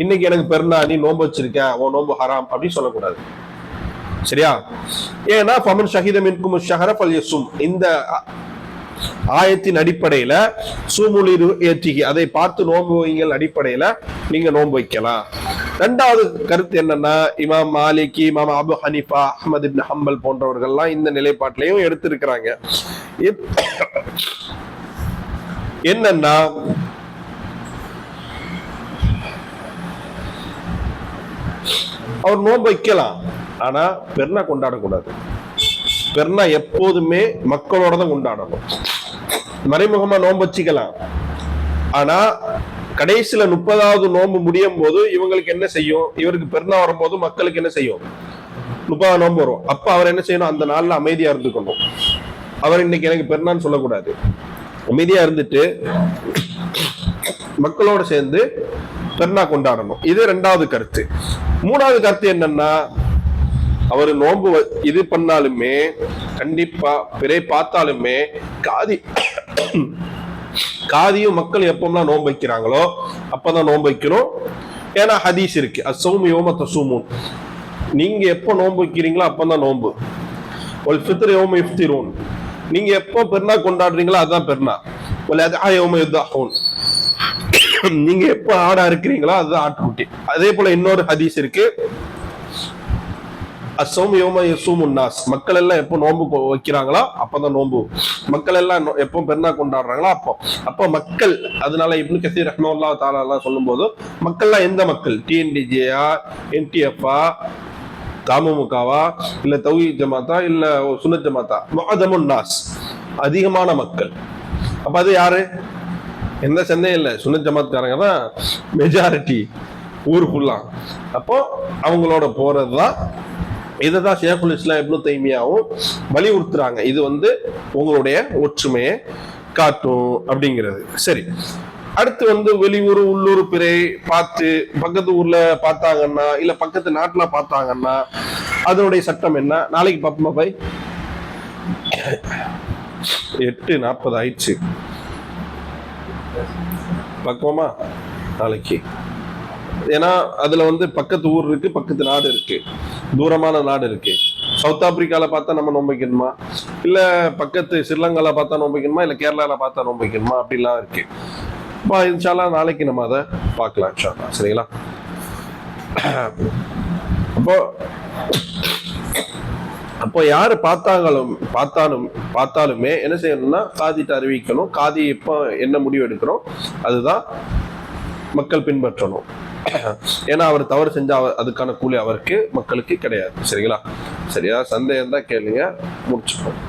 இன்னைக்கு எனக்கு பெருநா, நீ நோன்பு வச்சிருக்க, உன் நோன்பு ஹராம் அப்படின்னு சொல்லக்கூடாது. சரியா? ஏன்னா ஃபமன் ஷஹீத மின்கும் ஷஹர ஃபல்யஸும், இந்த ஆயத்தின் அடிப்படையில சூமுலிரு ஏற்றிகி, அதை பார்த்து நோன்பு வைங்கள் அடிப்படையில நீங்க நோன்பு வைக்கலாம். ரெண்டாவது கருத்து என்னன்னா, இமாம் மாலிகி, இமாம் அபு ஹனீஃபா, அஹ்மது இப்னு ஹம்பல் போன்றவர்கள்லாம் இந்த நிலைப்பாட்டிலையும் எடுத்திருக்கிறாங்க. என்னன்னா அவர் நோன்பு வைக்கலாம், ஆனா பெருநா கொண்டாடக்கூடாது. பெருநா எப்போதுமே மக்களோட தான் கொண்டாடணும். மறைமுகமா நோன்பு வச்சுக்கலாம், ஆனா கடைசியில 30வது நோன்பு முடியும் போது இவங்களுக்கு என்ன செய்யும்? இவருக்கு பெருநா வரும்போது மக்களுக்கு என்ன செய்யும்? 30வது நோன்பு வரும். அப்ப அவர் என்ன செய்யணும்? அந்த நாள்ல அமைதியா இருந்துக்கணும். அவர் இன்னைக்கு எனக்கு பெருநான்னு சொல்லக்கூடாது. அமைதியா இருந்துட்டு மக்களோட சேர்ந்து பெருநா கொண்டாடணும். இது ரெண்டாவது கருத்து. மூணாவது கருத்து என்னன்னா, அவர் நோன்பு இது பண்ணாலுமே, கண்டிப்பா பிறை பார்த்தாலுமே காதியும் மக்கள் எப்பெல்லாம் நோன்பு வைக்கிறாங்களோ அப்பதான் நோன்பு வைக்கணும். ஏன்னா ஹதீஸ் இருக்கு, அஸ்ஸௌமு யௌம தஸூமூன், நீங்க எப்போ நோன்பு வைக்கிறீங்களோ அப்பதான் நோன்பு. வல் ஃபித்ரு யௌம யுஃப்திரூன், நீங்க எப்போ பெருநா கொண்டாடுறீங்களோ அதுதான் பெருநா. வல் அத்ஹா யௌம யுத்ஹூன், நீங்க எப்போ ஆடா இருக்கிறீங்களோ அதுதான் ஆட்டுக்குட்டி. அதே போல இன்னொரு ஹதீஸ் இருக்கு, அஸ்ஸௌமு யௌம யஸூமுன் நாஸ், மக்கள் எல்லாம் எப்போ நோன்பு வைக்கிறாங்களோ அப்பதான் நோன்பு, மக்கள் எல்லாம் எப்போ பெருநா கொண்டாடுறாங்களோ அப்போ மக்கள். அதனால இப்னு கஸீர் ரஹ்மத்துல்லாஹி தஆலா சொல்லும் போது மக்கள்லாம் எந்த மக்கள்? டிஎன்டிஜேயா, என்டிஎஃப்ஆ, தமுமுகவா, இல்ல தௌஹீத் ஜமாத்தா, இல்ல சுன்னத் ஜமாத்தா, முஅதமுன் நாஸ், அதிகமான மக்கள். அப்ப அது யாரு? எந்த சந்தேகம் இல்லை, சுன்னத் ஜமாத்காரங்க தான் மெஜாரிட்டி ஊர் ஃபுல்லா. அப்போ அவங்களோட போறதுதான். இதுதான் ஷேகுல் இஸ்லாம் இப்னு தைமியாவும் வலியுறுத்துறாங்க. இது உங்களுடைய ஒற்றுமையை காட்டும் அப்படிங்கிறது. சரி, அடுத்து வெளியூர் உள்ளூர் பிறை பார்த்து பக்கத்து ஊர்ல பார்த்தாங்கன்னா இல்ல பக்கத்து நாட்டுல பார்த்தாங்கன்னா அதனுடைய சட்டம் என்ன? நாளைக்கு பாப்போமா பாய்? 8:40 ஆயிடுச்சு. பார்க்கோமா நாளைக்கு? ஏன்னா அதுல பக்கத்து ஊர் இருக்கு, பக்கத்து நாடு இருக்கு, தூரமான நாடு இருக்கு. சவுத் ஆப்பிரிக்கால பார்த்தா நம்ம நோம்பிக்கணுமா, இல்ல பக்கத்து ஸ்ரீலங்கால பார்த்தா நோம்பிக்கணுமா, இல்ல கேரளால பார்த்தா நோம்பிக்கணுமா, அப்படிலாம் இருக்கு. இன்ஷால்லா நாளைக்கு நம்ம அதை பார்க்கலாம் இன்ஷால்லா. சரிங்களா? அப்போ யாரு பார்த்தாலுமே என்ன செய்யணும்னா காதிட்ட அறிவிக்கணும். காதி இப்போ என்ன முடிவு எடுக்கிறோம் அதுதான் மக்கள் பின்பற்றணும். ஏன்னா அவர் தவறு செஞ்சா அதுக்கான கூலி அவருக்கு, மக்களுக்கு கிடையாது. சரிங்களா? சரியா? சந்தேகம் தான் கேளுங்க, முடிச்சுக்கோங்க.